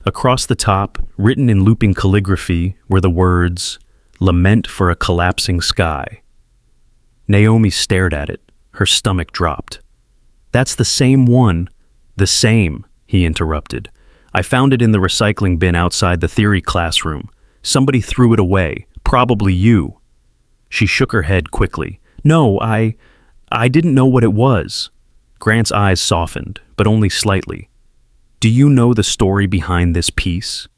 Across the top, written in looping calligraphy, were the words, "Lament for a collapsing sky." Naomi stared at it. Her stomach dropped. "That's the same one." "The same," he interrupted. "I found it in the recycling bin outside the theory classroom. Somebody threw it away. Probably you." She shook her head quickly. "No, I didn't know what it was." Grant's eyes softened, but only slightly. "Do you know the story behind this piece?"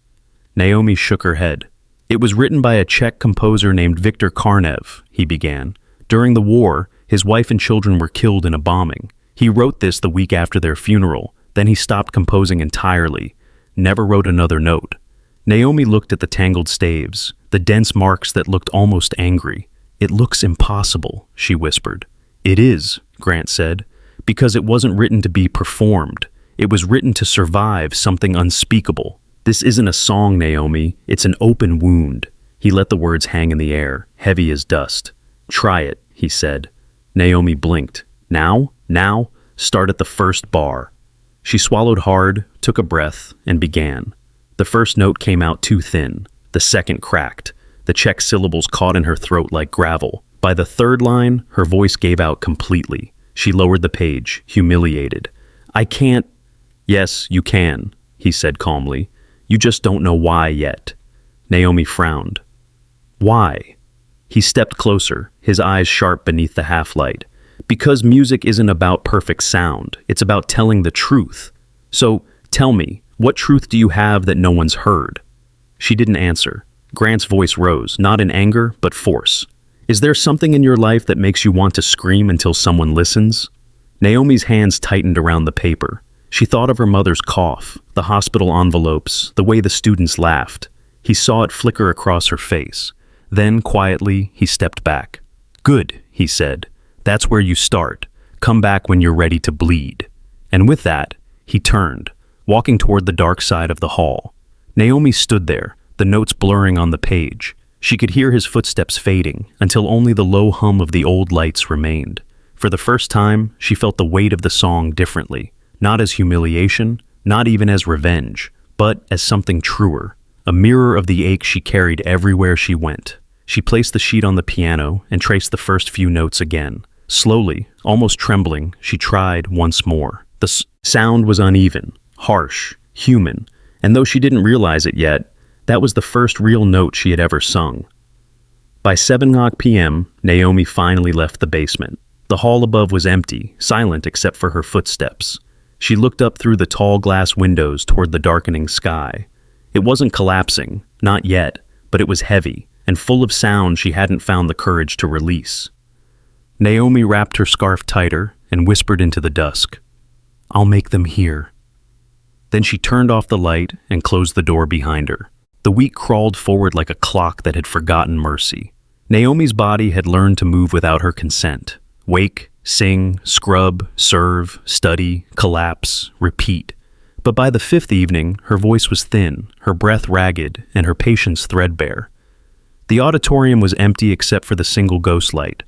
Naomi shook her head. "It was written by a Czech composer named Viktor Karnev," he began. "During the war, his wife and children were killed in a bombing. He wrote this the week after their funeral, then he stopped composing entirely, never wrote another note." Naomi looked at the tangled staves, the dense marks that looked almost angry. "It looks impossible," she whispered. "It is," Grant said, "because it wasn't written to be performed. It was written to survive something unspeakable. This isn't a song, Naomi. It's an open wound." He let the words hang in the air, heavy as dust. "Try it," he said. Naomi blinked. Now? Start at the first bar." She swallowed hard, took a breath and began. The first note came out too thin. The second cracked. The check syllables caught in her throat like gravel. By the third line, her voice gave out completely. She lowered the page, humiliated. "I can't." "Yes, you can," he said calmly. "You just don't know why yet." Naomi frowned. "Why?" He stepped closer, his eyes sharp beneath the half-light. "Because music isn't about perfect sound. It's about telling the truth. So, tell me, what truth do you have that no one's heard?" She didn't answer. Grant's voice rose, not in anger, but force. "Is there something in your life that makes you want to scream until someone listens?" Naomi's hands tightened around the paper. She thought of her mother's cough, the hospital envelopes, the way the students laughed. He saw it flicker across her face. Then, quietly, he stepped back. "Good," he said. "That's where you start. Come back when you're ready to bleed." And with that, he turned, walking toward the dark side of the hall. Naomi stood there, the notes blurring on the page. She could hear his footsteps fading, until only the low hum of the old lights remained. For the first time, she felt the weight of the song differently, not as humiliation, not even as revenge, but as something truer, a mirror of the ache she carried everywhere she went. She placed the sheet on the piano and traced the first few notes again. Slowly, almost trembling, she tried once more. The sound was uneven, harsh, human, and though she didn't realize it yet, that was the first real note she had ever sung. By 7 p.m., Naomi finally left the basement. The hall above was empty, silent except for her footsteps. She looked up through the tall glass windows toward the darkening sky. It wasn't collapsing, not yet, but it was heavy, and full of sound she hadn't found the courage to release. Naomi wrapped her scarf tighter and whispered into the dusk, "I'll make them hear." Then she turned off the light and closed the door behind her. The week crawled forward like a clock that had forgotten mercy. Naomi's body had learned to move without her consent. Wake, sing, scrub, serve, study, collapse, repeat. But by the fifth evening, her voice was thin, her breath ragged, and her patience threadbare. The auditorium was empty except for the single ghost light.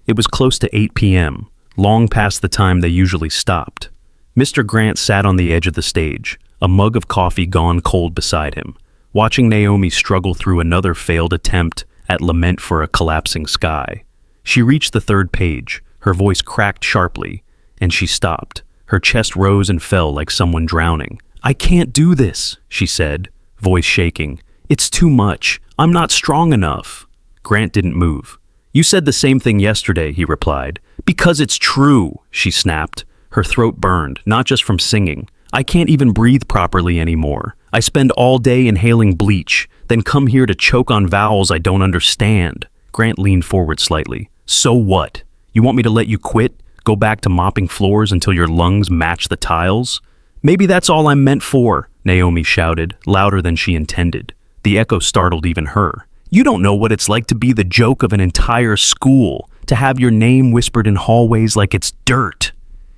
It was close to 8 p.m., long past the time they usually stopped. Mr. Grant sat on the edge of the stage, a mug of coffee gone cold beside him, watching Naomi struggle through another failed attempt at lament for a collapsing sky. She reached the third page, her voice cracked sharply, and she stopped. Her chest rose and fell like someone drowning. "I can't do this," she said, voice shaking. "It's too much. I'm not strong enough." Grant didn't move. "You said the same thing yesterday," he replied. "Because it's true," she snapped. Her throat burned, not just from singing. "I can't even breathe properly anymore. I spend all day inhaling bleach, then come here to choke on vowels I don't understand." Grant leaned forward slightly. "So what? You want me to let you quit? Go back to mopping floors until your lungs match the tiles?" "Maybe that's all I'm meant for," Naomi shouted, louder than she intended. The echo startled even her. "You don't know what it's like to be the joke of an entire school, to have your name whispered in hallways like it's dirt."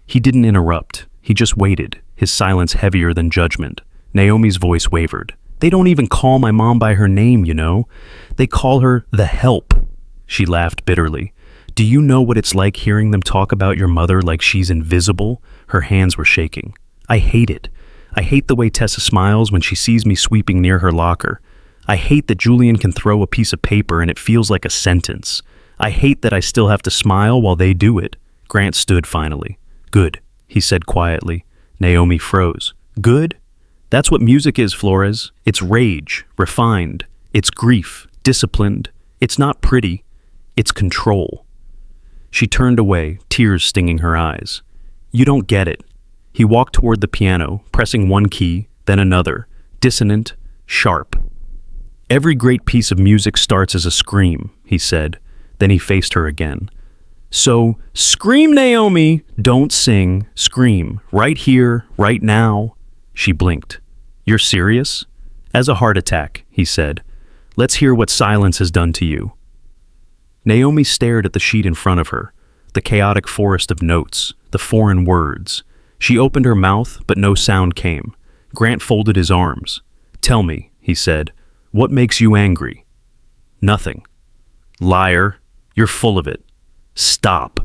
He didn't interrupt. He just waited, his silence heavier than judgment. Naomi's voice wavered. "They don't even call my mom by her name, you know. They call her the help." She laughed bitterly. "Do you know what it's like hearing them talk about your mother like she's invisible?" Her hands were shaking. "I hate it. I hate the way Tessa smiles when she sees me sweeping near her locker. I hate that Julian can throw a piece of paper and it feels like a sentence. I hate that I still have to smile while they do it." Grant stood finally. "Good," he said quietly. Naomi froze. "Good? That's what music is, Flores. It's rage, refined. It's grief, disciplined. It's not pretty. It's control." She turned away, tears stinging her eyes. "You don't get it." He walked toward the piano, pressing one key, then another, dissonant, sharp. "Every great piece of music starts as a scream," he said. Then he faced her again. "So, scream, Naomi! Don't sing, scream, right here, right now." She blinked. "You're serious?" "As a heart attack," he said. "Let's hear what silence has done to you." Naomi stared at the sheet in front of her, the chaotic forest of notes, the foreign words. She opened her mouth, but no sound came. Grant folded his arms. "Tell me," he said, "what makes you angry?" "Nothing." "Liar. You're full of it. Stop."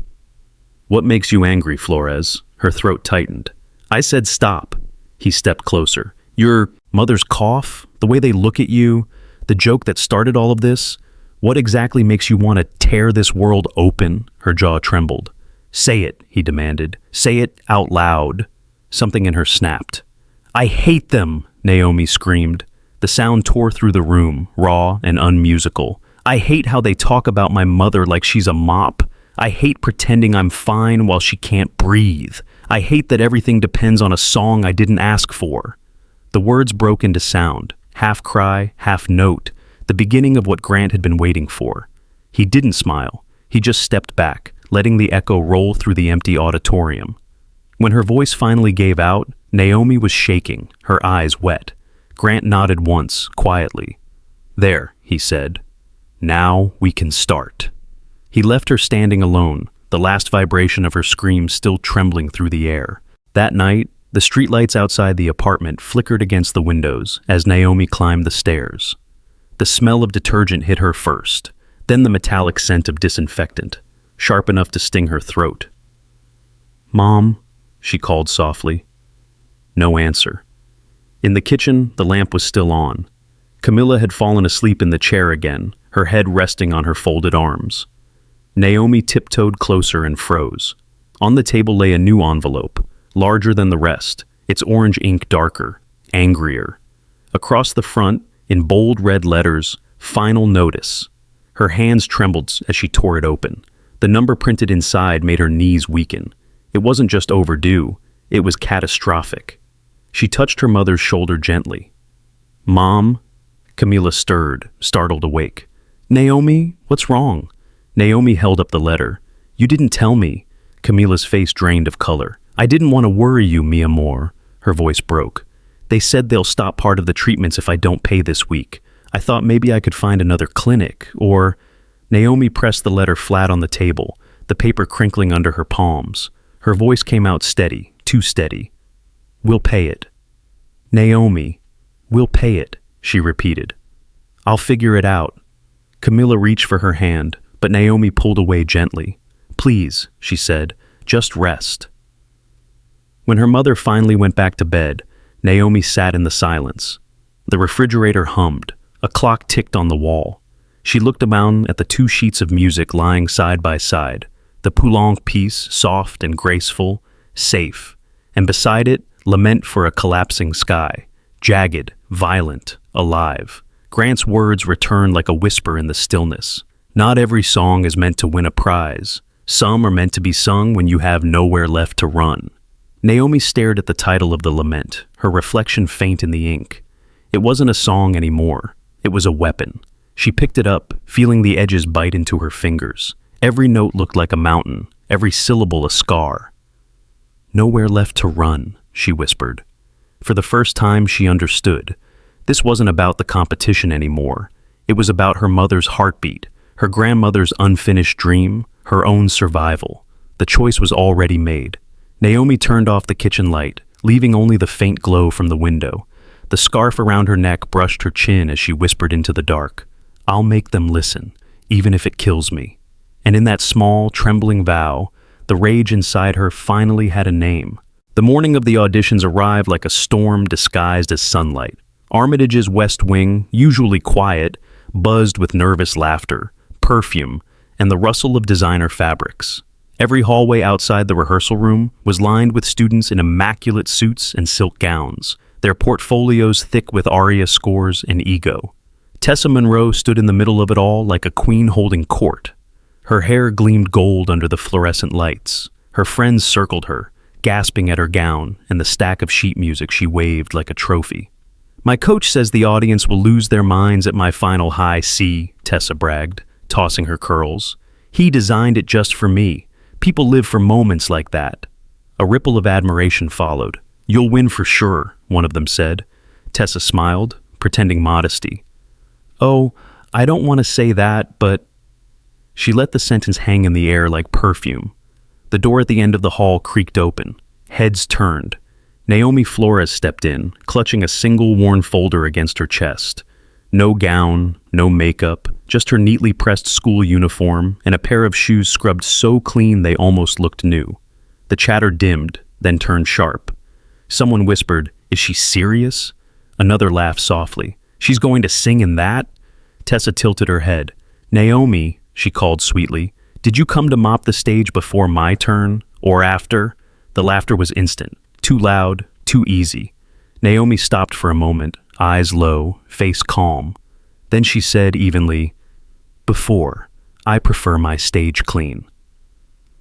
"What makes you angry, Flores?" Her throat tightened. "I said stop." He stepped closer. Your mother's cough? The way they look at you? The joke that started all of this? What exactly makes you want to tear this world open? Her jaw trembled. Say it, he demanded. Say it out loud. Something in her snapped. I hate them, Naomi screamed. The sound tore through the room, raw and unmusical. I hate how they talk about my mother like she's a mop. I hate pretending I'm fine while she can't breathe. I hate that everything depends on a song I didn't ask for. The words broke into sound, half cry, half note, the beginning of what Grant had been waiting for. He didn't smile. He just stepped back, letting the echo roll through the empty auditorium. When her voice finally gave out, Naomi was shaking, her eyes wet. Grant nodded once, quietly. There, he said. Now we can start. He left her standing alone, the last vibration of her scream still trembling through the air. That night, the streetlights outside the apartment flickered against the windows as Naomi climbed the stairs. The smell of detergent hit her first, then the metallic scent of disinfectant, sharp enough to sting her throat. Mom, she called softly. No answer. In the kitchen, the lamp was still on. Camilla had fallen asleep in the chair again, her head resting on her folded arms. Naomi tiptoed closer and froze. On the table lay a new envelope, larger than the rest, its orange ink darker, angrier. Across the front, in bold red letters, Final Notice. Her hands trembled as she tore it open. The number printed inside made her knees weaken. It wasn't just overdue, it was catastrophic. She touched her mother's shoulder gently. Mom? Camilla stirred, startled awake. Naomi, what's wrong? Naomi held up the letter. You didn't tell me. Camilla's face drained of color. I didn't want to worry you, mi amor. Her voice broke. They said they'll stop part of the treatments if I don't pay this week. I thought maybe I could find another clinic, or... Naomi pressed the letter flat on the table, the paper crinkling under her palms. Her voice came out steady, too steady. We'll pay it. Naomi, we'll pay it, she repeated. I'll figure it out. Camilla reached for her hand, but Naomi pulled away gently. Please, she said, just rest. When her mother finally went back to bed, Naomi sat in the silence. The refrigerator hummed. A clock ticked on the wall. She looked around at the two sheets of music lying side by side, the Poulenc piece, soft and graceful, safe, and beside it, Lament for a Collapsing Sky, jagged, violent, alive. Grant's words returned like a whisper in the stillness. Not every song is meant to win a prize. Some are meant to be sung when you have nowhere left to run. Naomi stared at the title of the lament, her reflection faint in the ink. It wasn't a song anymore. It was a weapon. She picked it up, feeling the edges bite into her fingers. Every note looked like a mountain, every syllable a scar. Nowhere left to run, she whispered. For the first time, she understood. This wasn't about the competition anymore. It was about her mother's heartbeat, her grandmother's unfinished dream, her own survival. The choice was already made. Naomi turned off the kitchen light, leaving only the faint glow from the window. The scarf around her neck brushed her chin as she whispered into the dark. I'll make them listen, even if it kills me. And in that small, trembling vow, the rage inside her finally had a name. The morning of the auditions arrived like a storm disguised as sunlight. Armitage's West Wing, usually quiet, buzzed with nervous laughter, perfume, and the rustle of designer fabrics. Every hallway outside the rehearsal room was lined with students in immaculate suits and silk gowns, their portfolios thick with aria scores and ego. Tessa Monroe stood in the middle of it all like a queen holding court. Her hair gleamed gold under the fluorescent lights. Her friends circled her, gasping at her gown and the stack of sheet music she waved like a trophy. My coach says the audience will lose their minds at my final high C, Tessa bragged, tossing her curls. He designed it just for me. People live for moments like that. A ripple of admiration followed. You'll win for sure, one of them said. Tessa smiled, pretending modesty. Oh, I don't want to say that, but... She let the sentence hang in the air like perfume. The door at the end of the hall creaked open. Heads turned. Naomi Flores stepped in, clutching a single worn folder against her chest. No gown, no makeup, just her neatly pressed school uniform and a pair of shoes scrubbed so clean they almost looked new. The chatter dimmed, then turned sharp. Someone whispered, Is she serious? Another laughed softly. She's going to sing in that? Tessa tilted her head. Naomi, she called sweetly, did you come to mop the stage before my turn, or after? The laughter was instant, too loud, too easy. Naomi stopped for a moment, eyes low, face calm. Then she said evenly, before. I prefer my stage clean.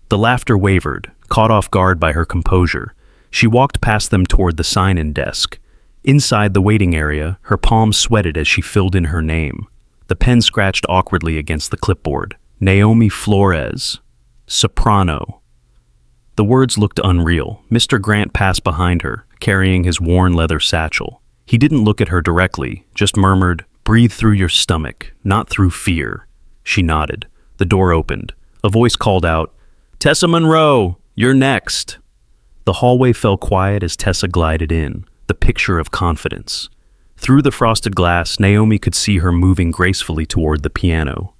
The laughter wavered, caught off guard by her composure. She walked past them toward the sign-in desk. Inside the waiting area, her palms sweated as she filled in her name. The pen scratched awkwardly against the clipboard. Naomi Flores. Soprano. The words looked unreal. Mr. Grant passed behind her, carrying his worn leather satchel. He didn't look at her directly, just murmured, breathe through your stomach, not through fear. She nodded. The door opened. A voice called out, Tessa Monroe, you're next. The hallway fell quiet as Tessa glided in, the picture of confidence. Through the frosted glass, Naomi could see her moving gracefully toward the piano.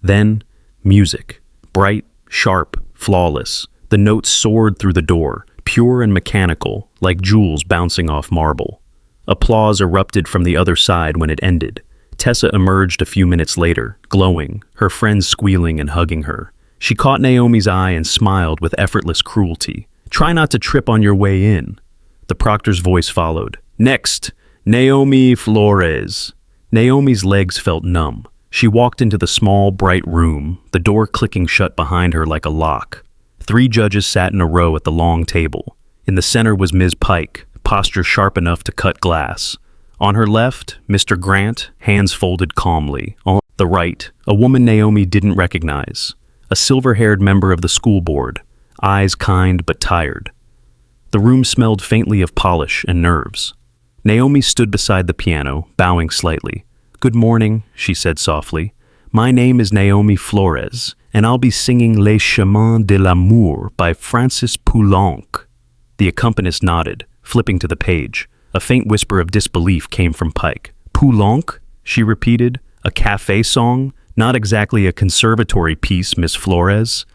Then, music. Bright, sharp, flawless. The notes soared through the door, pure and mechanical, like jewels bouncing off marble. Applause erupted from the other side when it ended. Tessa emerged a few minutes later, glowing, her friends squealing and hugging her. She caught Naomi's eye and smiled with effortless cruelty. Try not to trip on your way in. The proctor's voice followed. Next, Naomi Flores. Naomi's legs felt numb. She walked into the small, bright room, the door clicking shut behind her like a lock. 3 judges sat in a row at the long table. In the center was Ms. Pike, posture sharp enough to cut glass. On her left, Mr. Grant, hands folded calmly. On the right, a woman Naomi didn't recognize. A silver-haired member of the school board, eyes kind but tired. The room smelled faintly of polish and nerves. Naomi stood beside the piano, bowing slightly. Good morning, she said softly. My name is Naomi Flores, and I'll be singing Les Chemins de l'Amour by Francis Poulenc. The accompanist nodded, flipping to the page. A faint whisper of disbelief came from Pike. Poulenc? She repeated. A cafe song? Not exactly a conservatory piece, Miss Flores.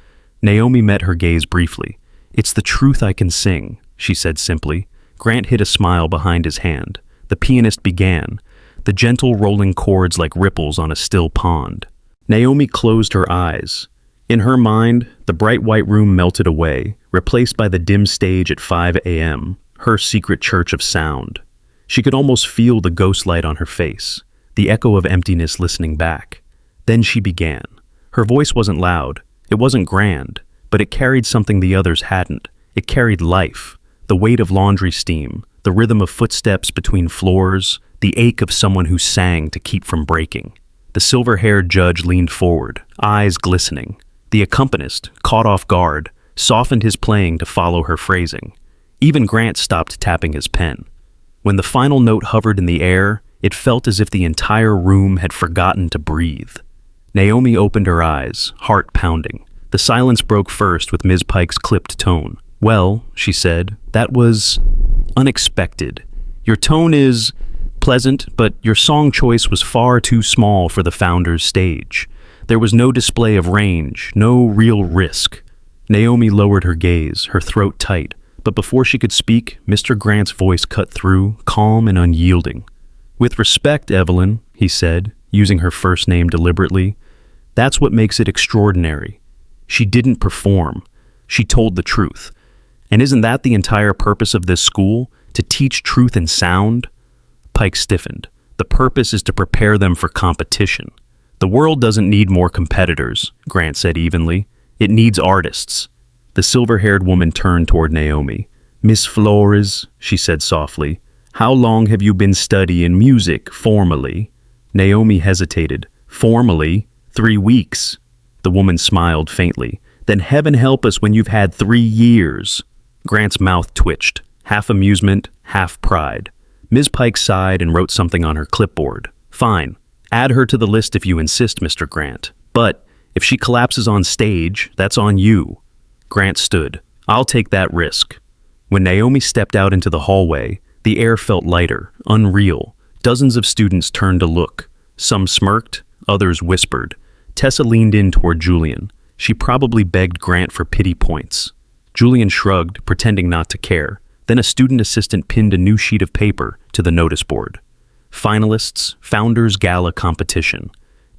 Naomi met her gaze briefly. It's the truth I can sing, she said simply. Grant hid a smile behind his hand. The pianist began, the gentle rolling chords like ripples on a still pond. Naomi closed her eyes. In her mind, the bright white room melted away, replaced by the dim stage at 5 a.m., her secret church of sound. She could almost feel the ghost light on her face, the echo of emptiness listening back. Then she began. Her voice wasn't loud, it wasn't grand, but it carried something the others hadn't. It carried life, the weight of laundry steam, the rhythm of footsteps between floors, the ache of someone who sang to keep from breaking. The silver-haired judge leaned forward, eyes glistening. The accompanist, caught off guard, softened his playing to follow her phrasing. Even Grant stopped tapping his pen. When the final note hovered in the air, it felt as if the entire room had forgotten to breathe. Naomi opened her eyes, heart pounding. The silence broke first with Ms. Pike's clipped tone. Well, she said, that was unexpected. Your tone is pleasant, but your song choice was far too small for the Founder's stage. There was no display of range, no real risk. Naomi lowered her gaze, her throat tight. But before she could speak, Mr. Grant's voice cut through, calm and unyielding. With respect, Evelyn, he said, using her first name deliberately, that's what makes it extraordinary. She didn't perform. She told the truth. And isn't that the entire purpose of this school? To teach truth and sound? Pike stiffened. The purpose is to prepare them for competition. The world doesn't need more competitors, Grant said evenly. It needs artists. The silver-haired woman turned toward Naomi. Miss Flores, she said softly, how long have you been studying music, formally? Naomi hesitated. Formally? 3 weeks. The woman smiled faintly. Then heaven help us when you've had 3 years. Grant's mouth twitched, half amusement, half pride. Ms. Pike sighed and wrote something on her clipboard. Fine. Add her to the list if you insist, Mr. Grant. But if she collapses on stage, that's on you. Grant stood. I'll take that risk. When Naomi stepped out into the hallway, the air felt lighter, unreal. Dozens of students turned to look. Some smirked, others whispered. Tessa leaned in toward Julian. She probably begged Grant for pity points. Julian shrugged, pretending not to care. Then a student assistant pinned a new sheet of paper to the notice board. Finalists, Founders Gala Competition.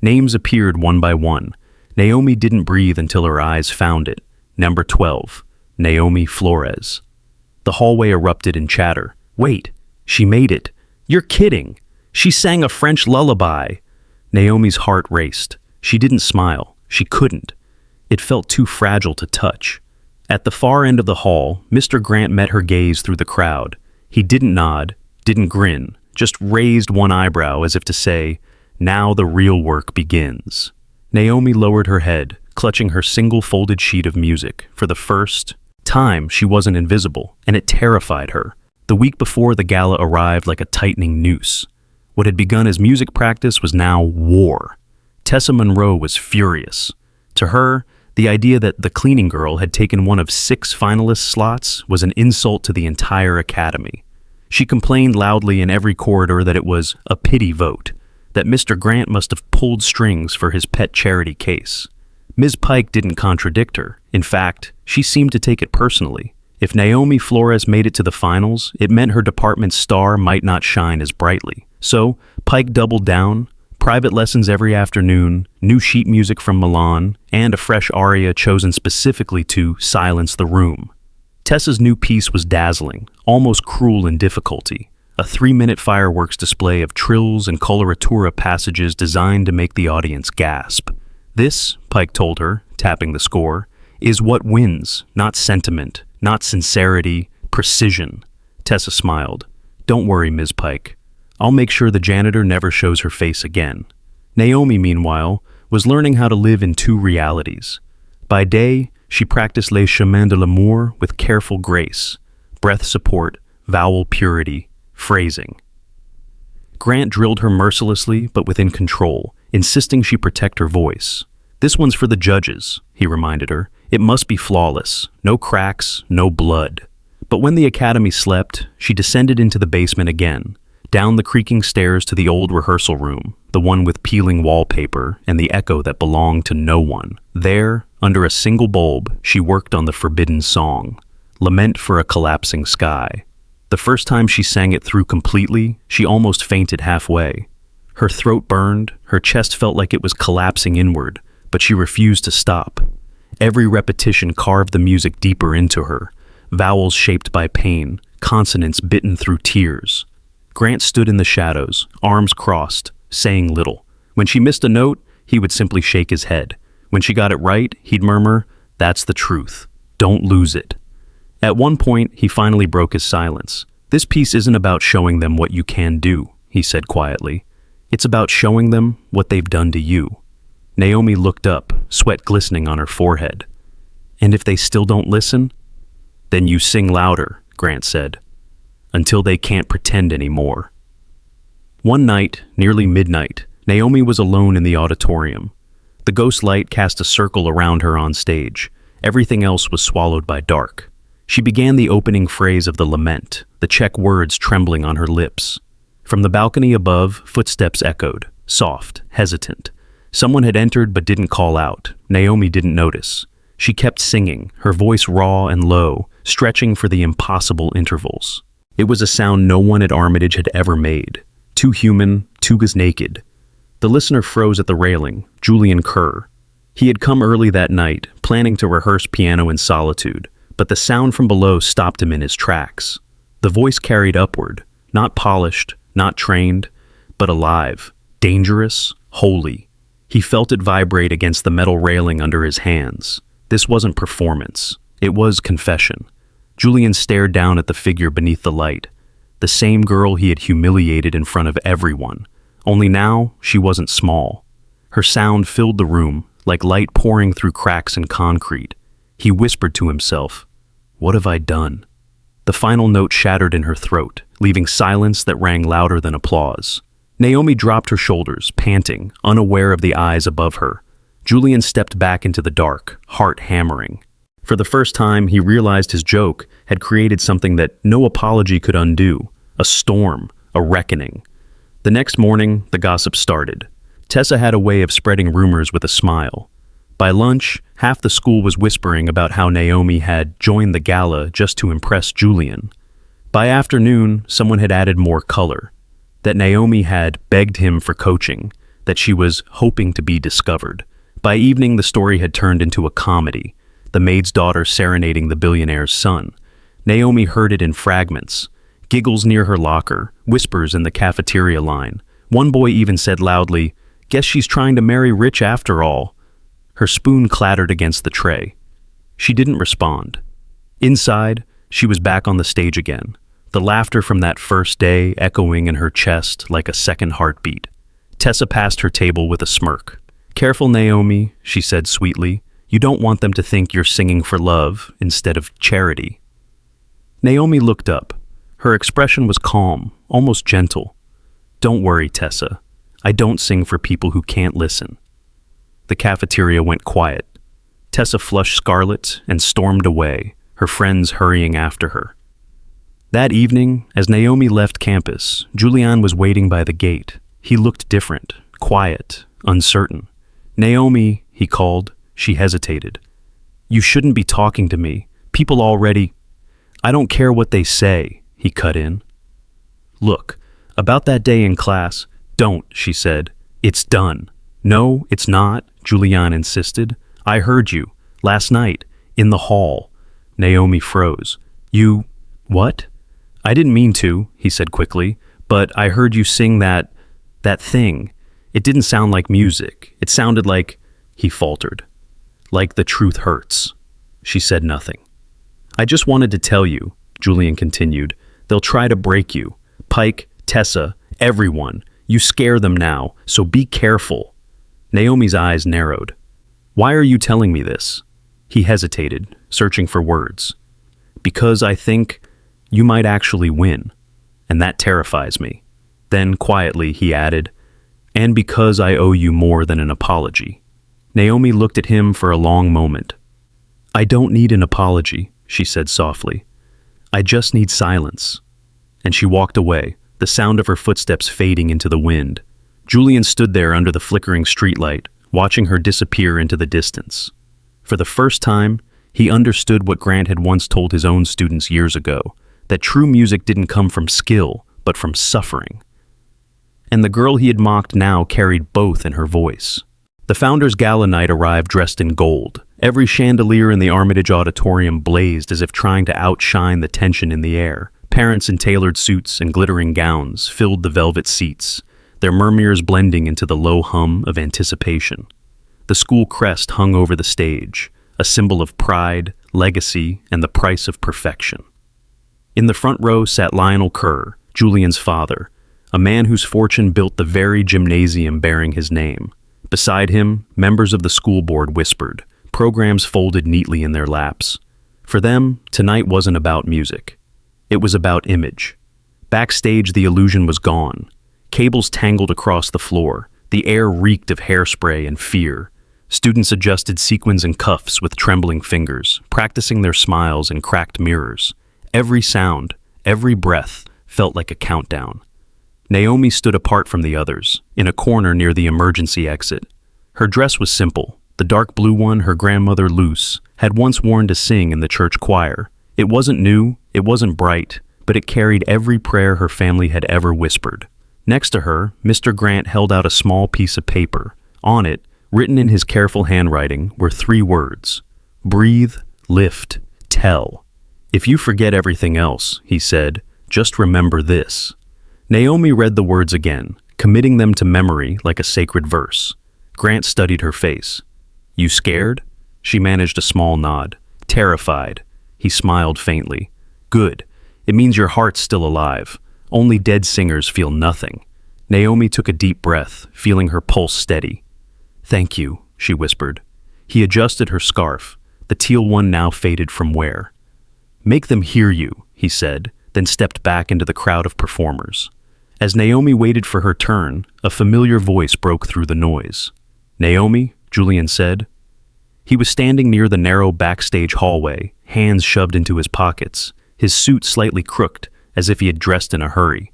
Names appeared one by one. Naomi didn't breathe until her eyes found it. Number 12, Naomi Flores. The hallway erupted in chatter. Wait, she made it. You're kidding. She sang a French lullaby. Naomi's heart raced. She didn't smile. She couldn't. It felt too fragile to touch. At the far end of the hall, Mr. Grant met her gaze through the crowd. He didn't nod, didn't grin, just raised one eyebrow as if to say, "Now the real work begins." Naomi lowered her head, clutching her single folded sheet of music. For the first time, she wasn't invisible, and it terrified her. The week before, the gala arrived like a tightening noose. What had begun as music practice was now war. Tessa Monroe was furious. To her, the idea that the cleaning girl had taken one of 6 finalist slots was an insult to the entire academy. She complained loudly in every corridor that it was a pity vote, that Mr. Grant must have pulled strings for his pet charity case. Ms. Pike didn't contradict her. In fact, she seemed to take it personally. If Naomi Flores made it to the finals, it meant her department's star might not shine as brightly. So, Pike doubled down. Private lessons every afternoon, new sheet music from Milan, and a fresh aria chosen specifically to silence the room. Tessa's new piece was dazzling, almost cruel in difficulty. A 3-minute fireworks display of trills and coloratura passages designed to make the audience gasp. This, Pike told her, tapping the score, is what wins, not sentiment, not sincerity, precision. Tessa smiled. Don't worry, Ms. Pike. I'll make sure the janitor never shows her face again. Naomi, meanwhile, was learning how to live in 2 realities. By day, she practiced les chemins de l'amour with careful grace, breath support, vowel purity, phrasing. Grant drilled her mercilessly but within control, insisting she protect her voice. This one's for the judges, he reminded her. It must be flawless, no cracks, no blood. But when the academy slept, she descended into the basement again, down the creaking stairs to the old rehearsal room, the one with peeling wallpaper and the echo that belonged to no one. There, under a single bulb, she worked on the forbidden song, Lament for a Collapsing Sky. The first time she sang it through completely, she almost fainted halfway. Her throat burned, her chest felt like it was collapsing inward, but she refused to stop. Every repetition carved the music deeper into her, vowels shaped by pain, consonants bitten through tears. Grant stood in the shadows, arms crossed, saying little. When she missed a note, he would simply shake his head. When she got it right, he'd murmur, "That's the truth. Don't lose it." At one point, he finally broke his silence. "This piece isn't about showing them what you can do," he said quietly. "It's about showing them what they've done to you." Naomi looked up, sweat glistening on her forehead. "And if they still don't listen?" "Then you sing louder," Grant said, "until they can't pretend anymore." One night, nearly midnight, Naomi was alone in the auditorium. The ghost light cast a circle around her on stage. Everything else was swallowed by dark. She began the opening phrase of the lament, the Czech words trembling on her lips. From the balcony above, footsteps echoed, soft, hesitant. Someone had entered but didn't call out. Naomi didn't notice. She kept singing, her voice raw and low, stretching for the impossible intervals. It was a sound no one at Armitage had ever made. Too human, too naked. The listener froze at the railing, Julian Kerr. He had come early that night, planning to rehearse piano in solitude, but the sound from below stopped him in his tracks. The voice carried upward, not polished, not trained, but alive, dangerous, holy. He felt it vibrate against the metal railing under his hands. This wasn't performance. It was confession. Julian stared down at the figure beneath the light, the same girl he had humiliated in front of everyone. Only now, she wasn't small. Her sound filled the room, like light pouring through cracks in concrete. He whispered to himself, "What have I done?" The final note shattered in her throat, leaving silence that rang louder than applause. Naomi dropped her shoulders, panting, unaware of the eyes above her. Julian stepped back into the dark, heart hammering. For the first time, he realized his joke had created something that no apology could undo, a storm, a reckoning. The next morning, the gossip started. Tessa had a way of spreading rumors with a smile. By lunch, half the school was whispering about how Naomi had joined the gala just to impress Julian. By afternoon, someone had added more color, that Naomi had begged him for coaching, that she was hoping to be discovered. By evening, the story had turned into a comedy, the maid's daughter serenading the billionaire's son. Naomi heard it in fragments, giggles near her locker, whispers in the cafeteria line. One boy even said loudly, "Guess she's trying to marry rich after all." Her spoon clattered against the tray. She didn't respond. Inside, she was back on the stage again, the laughter from that first day echoing in her chest like a second heartbeat. Tessa passed her table with a smirk. "Careful, Naomi," she said sweetly. "You don't want them to think you're singing for love instead of charity." Naomi looked up. Her expression was calm, almost gentle. "Don't worry, Tessa. I don't sing for people who can't listen." The cafeteria went quiet. Tessa flushed scarlet and stormed away, her friends hurrying after her. That evening, as Naomi left campus, Julian was waiting by the gate. He looked different, quiet, uncertain. "Naomi," he called. She hesitated. "You shouldn't be talking to me. People already—" "I don't care what they say," he cut in. "Look, about that day in class—" "Don't," she said. "It's done." "No, it's not," Julian insisted. "I heard you, last night, in the hall." Naomi froze. "You... what?" "I didn't mean to," he said quickly, "but I heard you sing that thing. It didn't sound like music. It sounded like—" he faltered. "Like the truth hurts." She said nothing. "I just wanted to tell you," Julian continued, "they'll try to break you. Pike, Tessa, everyone. You scare them now, so be careful." Naomi's eyes narrowed. "Why are you telling me this?" He hesitated, searching for words. "Because I think you might actually win, and that terrifies me." Then, quietly, he added, "And because I owe you more than an apology." Naomi looked at him for a long moment. "I don't need an apology," she said softly. "I just need silence." And she walked away, the sound of her footsteps fading into the wind. Julian stood there under the flickering streetlight, watching her disappear into the distance. For the first time, he understood what Grant had once told his own students years ago, that true music didn't come from skill, but from suffering. And the girl he had mocked now carried both in her voice. The Founders Gala night arrived dressed in gold. Every chandelier in the Armitage Auditorium blazed as if trying to outshine the tension in the air. Parents in tailored suits and glittering gowns filled the velvet seats, their murmurs blending into the low hum of anticipation. The school crest hung over the stage, a symbol of pride, legacy, and the price of perfection. In the front row sat Lionel Kerr, Julian's father, a man whose fortune built the very gymnasium bearing his name. Beside him, members of the school board whispered, programs folded neatly in their laps. For them, tonight wasn't about music. It was about image. Backstage, the illusion was gone. Cables tangled across the floor. The air reeked of hairspray and fear. Students adjusted sequins and cuffs with trembling fingers, practicing their smiles in cracked mirrors. Every sound, every breath, felt like a countdown. Naomi stood apart from the others, in a corner near the emergency exit. Her dress was simple, the dark blue one her grandmother Luce had once worn to sing in the church choir. It wasn't new, it wasn't bright, but it carried every prayer her family had ever whispered. Next to her, Mr. Grant held out a small piece of paper. On it, written in his careful handwriting, were 3 words: breathe, lift, tell. "If you forget everything else," he said, "just remember this." Naomi read the words again, committing them to memory like a sacred verse. Grant studied her face. "You scared?" She managed a small nod. "Terrified." He smiled faintly. "Good. It means your heart's still alive. Only dead singers feel nothing." Naomi took a deep breath, feeling her pulse steady. "Thank you," she whispered. He adjusted her scarf, the teal one now faded from wear. "Make them hear you," he said, then stepped back into the crowd of performers. As Naomi waited for her turn, a familiar voice broke through the noise. "Naomi," Julian said. He was standing near the narrow backstage hallway, hands shoved into his pockets, his suit slightly crooked, as if he had dressed in a hurry.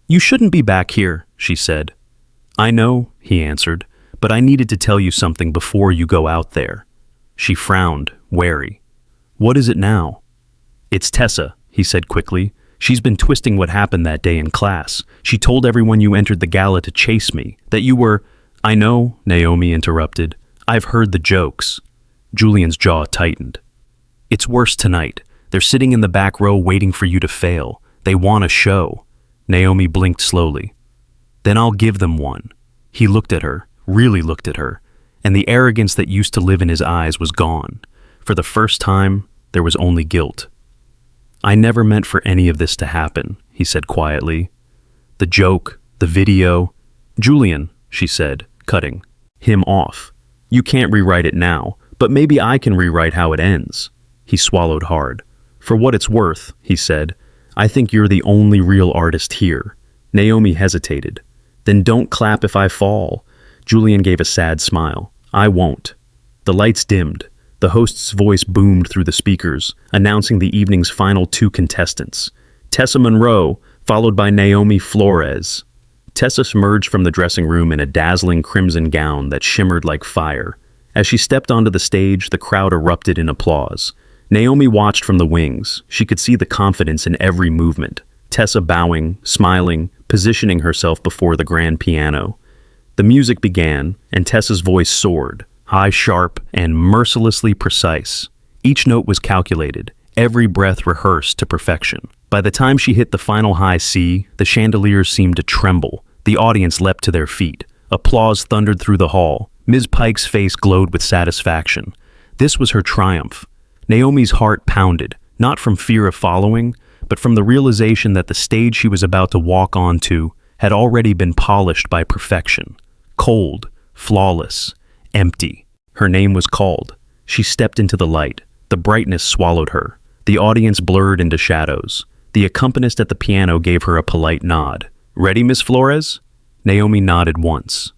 "You shouldn't be back here," she said. "I know," he answered, "but I needed to tell you something before you go out there." She frowned, wary. "What is it now?" "It's Tessa," he said quickly. She's been twisting what happened that day in class. She told everyone you entered the gala to chase me, that you were—" "I know," Naomi interrupted. "I've heard the jokes." Julian's jaw tightened. "It's worse tonight. They're sitting in the back row waiting for you to fail. They want a show." Naomi blinked slowly. "Then I'll give them one." He looked at her, really looked at her, and the arrogance that used to live in his eyes was gone. For the first time, there was only guilt. "I never meant for any of this to happen," he said quietly. "The joke, the video—" "Julian," she said, cutting him off. "You can't rewrite it now, but maybe I can rewrite how it ends." He swallowed hard. "For what it's worth," he said, "I think you're the only real artist here." Naomi hesitated. "Then don't clap if I fall." Julian gave a sad smile. "I won't." The lights dimmed. The host's voice boomed through the speakers, announcing the evening's final two contestants. Tessa Monroe, followed by Naomi Flores. Tessa emerged from the dressing room in a dazzling crimson gown that shimmered like fire. As she stepped onto the stage, the crowd erupted in applause. Naomi watched from the wings. She could see the confidence in every movement. Tessa bowing, smiling, positioning herself before the grand piano. The music began, and Tessa's voice soared, high, sharp, and mercilessly precise. Each note was calculated, every breath rehearsed to perfection. By the time she hit the final high C, the chandeliers seemed to tremble. The audience leapt to their feet. Applause thundered through the hall. Ms. Pike's face glowed with satisfaction. This was her triumph. Naomi's heart pounded, not from fear of following, but from the realization that the stage she was about to walk onto had already been polished by perfection. Cold, flawless, empty. Her name was called. She stepped into the light. The brightness swallowed her. The audience blurred into shadows. The accompanist at the piano gave her a polite nod. "Ready, Miss Flores?" Naomi nodded once.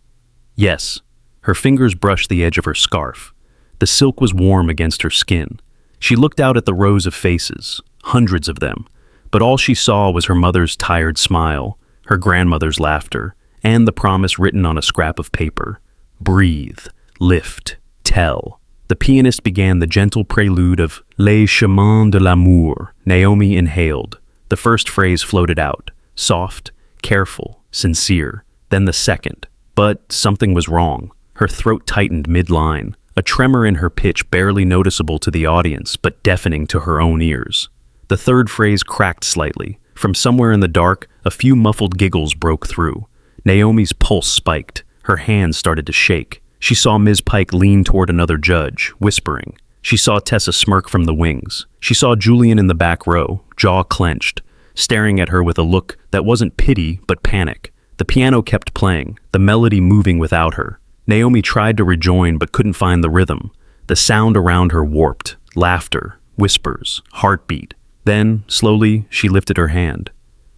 "Yes." Her fingers brushed the edge of her scarf. The silk was warm against her skin. She looked out at the rows of faces, hundreds of them, but all she saw was her mother's tired smile, her grandmother's laughter, and the promise written on a scrap of paper. Breathe, lift, tell. The pianist began the gentle prelude of Les Chemins de l'Amour. Naomi inhaled. The first phrase floated out, soft, careful, sincere. Then the second. But something was wrong. Her throat tightened mid-line, a tremor in her pitch barely noticeable to the audience, but deafening to her own ears. The third phrase cracked slightly. From somewhere in the dark, a few muffled giggles broke through. Naomi's pulse spiked. Her hands started to shake. She saw Ms. Pike lean toward another judge, whispering. She saw Tessa smirk from the wings. She saw Julian in the back row, jaw clenched, staring at her with a look that wasn't pity, but panic. The piano kept playing, the melody moving without her. Naomi tried to rejoin but couldn't find the rhythm. The sound around her warped. Laughter, whispers, heartbeat. Then, slowly, she lifted her hand.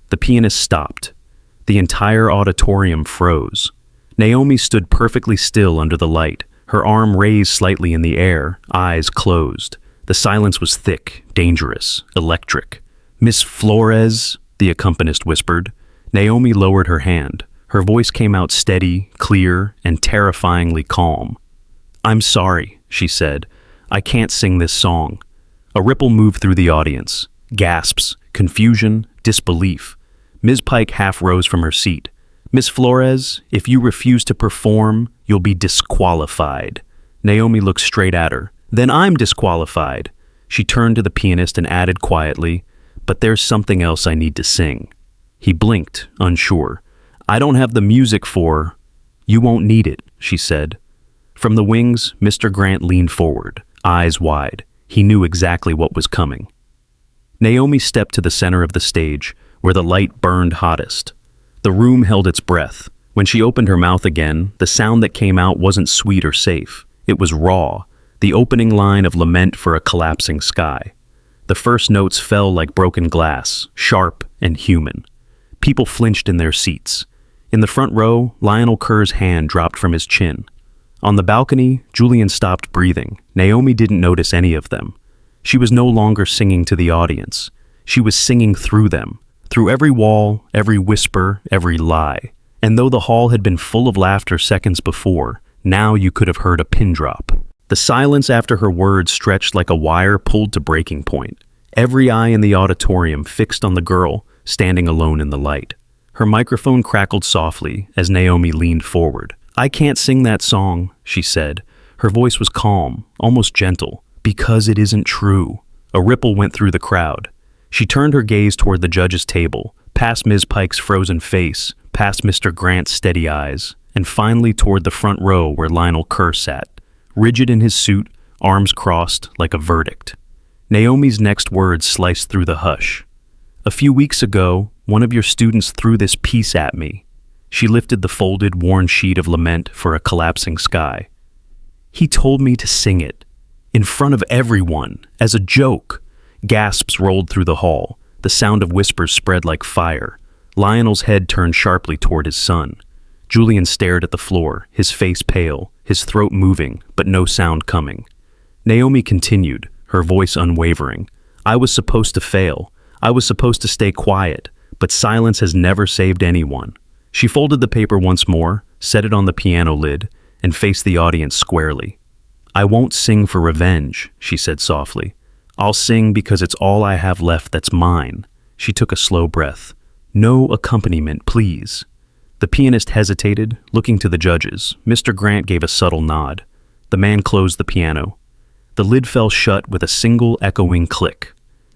The pianist stopped. The entire auditorium froze. Naomi stood perfectly still under the light, her arm raised slightly in the air, eyes closed. The silence was thick, dangerous, electric. "Miss Flores," the accompanist whispered. Naomi lowered her hand. Her voice came out steady, clear, and terrifyingly calm. "I'm sorry," she said. "I can't sing this song." A ripple moved through the audience. Gasps, confusion, disbelief. Ms. Pike half rose from her seat. "Miss Flores, if you refuse to perform, you'll be disqualified." Naomi looked straight at her. "Then I'm disqualified." She turned to the pianist and added quietly, "But there's something else I need to sing." He blinked, unsure. "I don't have the music for—" "You won't need it," she said. From the wings, Mr. Grant leaned forward, eyes wide. He knew exactly what was coming. Naomi stepped to the center of the stage, where the light burned hottest. The room held its breath. When she opened her mouth again, the sound that came out wasn't sweet or safe. It was raw, the opening line of lament for a collapsing sky. The first notes fell like broken glass, sharp and human. People flinched in their seats. In the front row, Lionel Kerr's hand dropped from his chin. On the balcony, Julian stopped breathing. Naomi didn't notice any of them. She was no longer singing to the audience. She was singing through them, through every wall, every whisper, every lie. And though the hall had been full of laughter seconds before, now you could have heard a pin drop. The silence after her words stretched like a wire pulled to breaking point. every eye in the auditorium fixed on the girl standing alone in the light. Her microphone crackled softly as Naomi leaned forward. "I can't sing that song," she said. Her voice was calm, almost gentle. "Because it isn't true." A ripple went through the crowd. She turned her gaze toward the judge's table, past Ms. Pike's frozen face, past Mr. Grant's steady eyes, and finally toward the front row where Lionel Kerr sat, rigid in his suit, arms crossed like a verdict. Naomi's next words sliced through the hush. "A few weeks ago, one of your students threw this piece at me." She lifted the folded, worn sheet of lament for a collapsing sky. "He told me to sing it, in front of everyone, as a joke." Gasps rolled through the hall. The sound of whispers spread like fire. Lionel's head turned sharply toward his son. Julian stared at the floor, his face pale, his throat moving, but no sound coming. Naomi continued, her voice unwavering. "I was supposed to fail. I was supposed to stay quiet, but silence has never saved anyone." She folded the paper once more, set it on the piano lid, and faced the audience squarely. "I won't sing for revenge," she said softly. "I'll sing because it's all I have left that's mine." She took a slow breath. "No accompaniment, please." The pianist hesitated, looking to the judges. Mr. Grant gave a subtle nod. The man closed the piano. The lid fell shut with a single echoing click.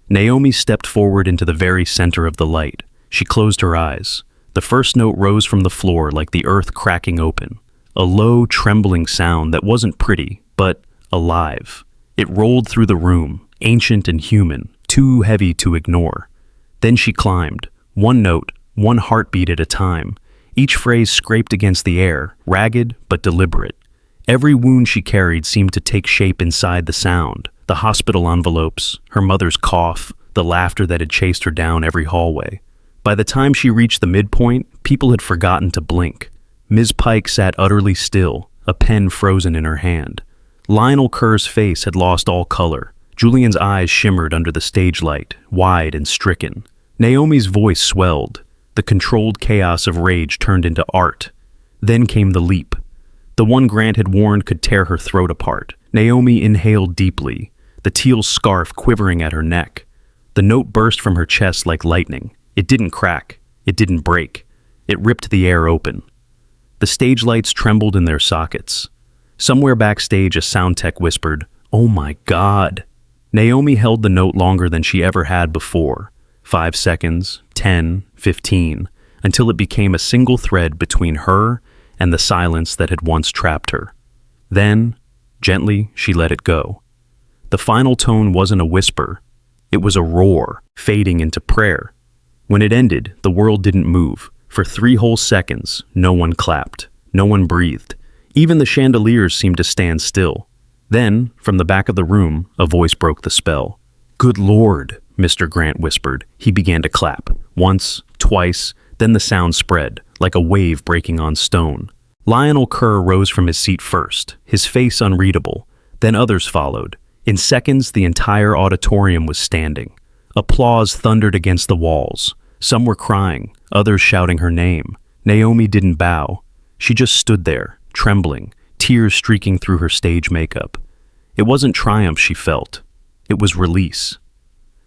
Naomi stepped forward into the very center of the light. She closed her eyes. The first note rose from the floor like the earth cracking open. A low, trembling sound that wasn't pretty, but alive. It rolled through the room, ancient and human, too heavy to ignore. Then she climbed, one note, one heartbeat at a time. Each phrase scraped against the air, ragged but deliberate. Every wound she carried seemed to take shape inside the sound. The hospital envelopes, her mother's cough, the laughter that had chased her down every hallway. By the time she reached the midpoint, people had forgotten to blink. Ms. Pike sat utterly still, a pen frozen in her hand. Lionel Kerr's face had lost all color. Julian's eyes shimmered under the stage light, wide and stricken. Naomi's voice swelled. The controlled chaos of rage turned into art. Then came the leap. The one Grant had warned could tear her throat apart. Naomi inhaled deeply, the teal scarf quivering at her neck. The note burst from her chest like lightning. It didn't crack. It didn't break. It ripped the air open. The stage lights trembled in their sockets. Somewhere backstage, a sound tech whispered, "Oh my God." Naomi held the note longer than she ever had before. 5 seconds, 10, 15, until it became a single thread between her and the silence that had once trapped her. Then, gently, she let it go. The final tone wasn't a whisper. It was a roar, fading into prayer. When it ended, the world didn't move. For 3 whole seconds, no one clapped. No one breathed. Even the chandeliers seemed to stand still. Then, from the back of the room, a voice broke the spell. "Good Lord," Mr. Grant whispered. He began to clap. Once, twice, then the sound spread, like a wave breaking on stone. Lionel Kerr rose from his seat first, his face unreadable. Then others followed. In seconds, the entire auditorium was standing. Applause thundered against the walls. Some were crying, others shouting her name. Naomi didn't bow. She just stood there, trembling, tears streaking through her stage makeup. It wasn't triumph she felt. It was release.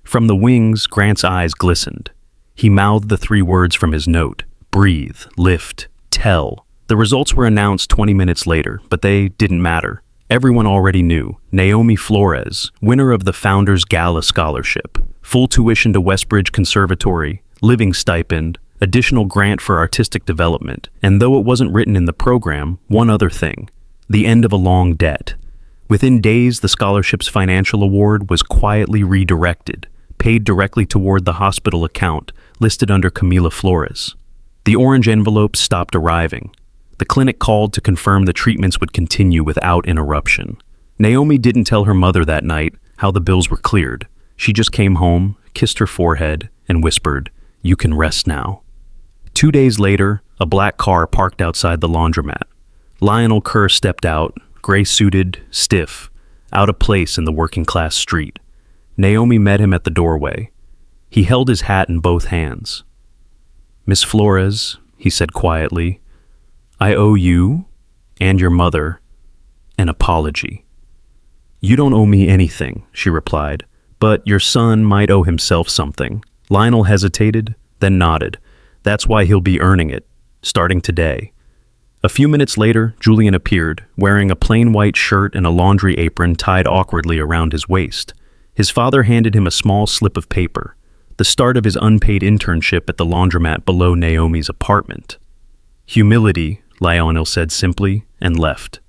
From the wings, Grant's eyes glistened. He mouthed the 3 words from his note: breathe, lift, tell. The results were announced 20 minutes later, but they didn't matter. Everyone already knew. Naomi Flores, winner of the Founders Gala Scholarship, full tuition to Westbridge Conservatory, living stipend, additional grant for artistic development, and though it wasn't written in the program, one other thing: the end of a long debt. Within days, the scholarship's financial award was quietly redirected, paid directly toward the hospital account listed under Camila Flores. The orange envelopes stopped arriving. The clinic called to confirm the treatments would continue without interruption. Naomi didn't tell her mother that night how the bills were cleared. She just came home, kissed her forehead, and whispered, "You can rest now." 2 days later, a black car parked outside the laundromat. Lionel Kerr stepped out, gray-suited, stiff, out of place in the working-class street. Naomi met him at the doorway. He held his hat in both hands. "Miss Flores," he said quietly, "I owe you, and your mother, an apology." "You don't owe me anything," she replied, But your son might owe himself something. Lionel hesitated, then nodded. That's why he'll be earning it, starting today. A few minutes later, Julian appeared, wearing a plain white shirt and a laundry apron tied awkwardly around his waist. His father handed him a small slip of paper, the start of his unpaid internship at the laundromat below Naomi's apartment. Humility, Lionel said simply, and left.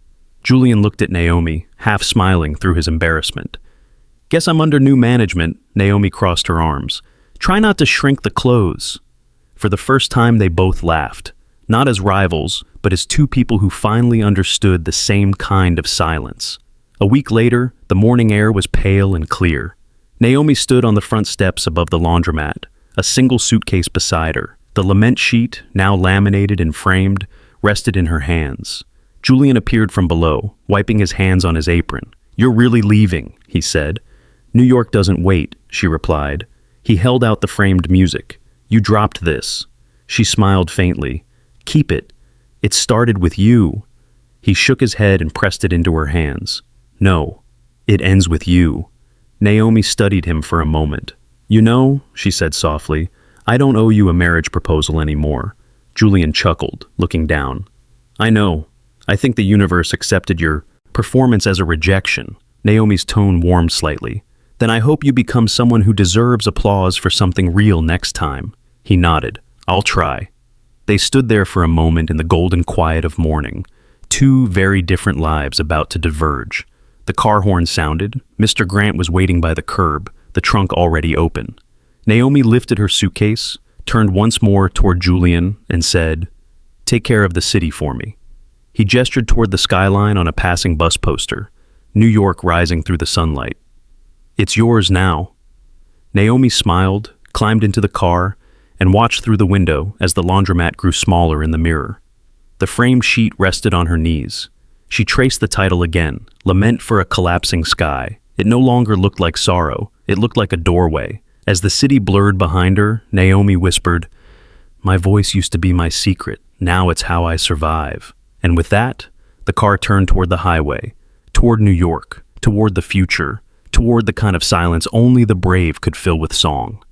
Julian looked at Naomi, half smiling through his embarrassment. Guess I'm under new management, Naomi crossed her arms. Try not to shrink the clothes. For the first time, they both laughed, not as rivals, but as two people who finally understood the same kind of silence. A week later, the morning air was pale and clear. Naomi stood on the front steps above the laundromat, a single suitcase beside her. The lament sheet, now laminated and framed, rested in her hands. Julian appeared from below, wiping his hands on his apron. You're really leaving, he said. New York doesn't wait, she replied. He held out the framed music. You dropped this. She smiled faintly. Keep it. It started with you. He shook his head and pressed it into her hands. No, it ends with you. Naomi studied him for a moment. You know, she said softly, I don't owe you a marriage proposal anymore. Julian chuckled, looking down. I know. I think the universe accepted your performance as a rejection. Naomi's tone warmed slightly. Then I hope you become someone who deserves applause for something real next time. He nodded. I'll try. They stood there for a moment in the golden quiet of morning, two very different lives about to diverge. The car horn sounded. Mr. Grant was waiting by the curb, the trunk already open. Naomi lifted her suitcase, turned once more toward Julian, and said, Take care of the city for me. He gestured toward the skyline on a passing bus poster, New York rising through the sunlight. It's yours now. Naomi smiled, climbed into the car, and watched through the window as the laundromat grew smaller in the mirror. The framed sheet rested on her knees. She traced the title again, Lament for a Collapsing Sky. It no longer looked like sorrow. It looked like a doorway. As the city blurred behind her, Naomi whispered, My voice used to be my secret. Now it's how I survive. And with that, the car turned toward the highway, toward New York, toward the future, toward the kind of silence only the brave could fill with song.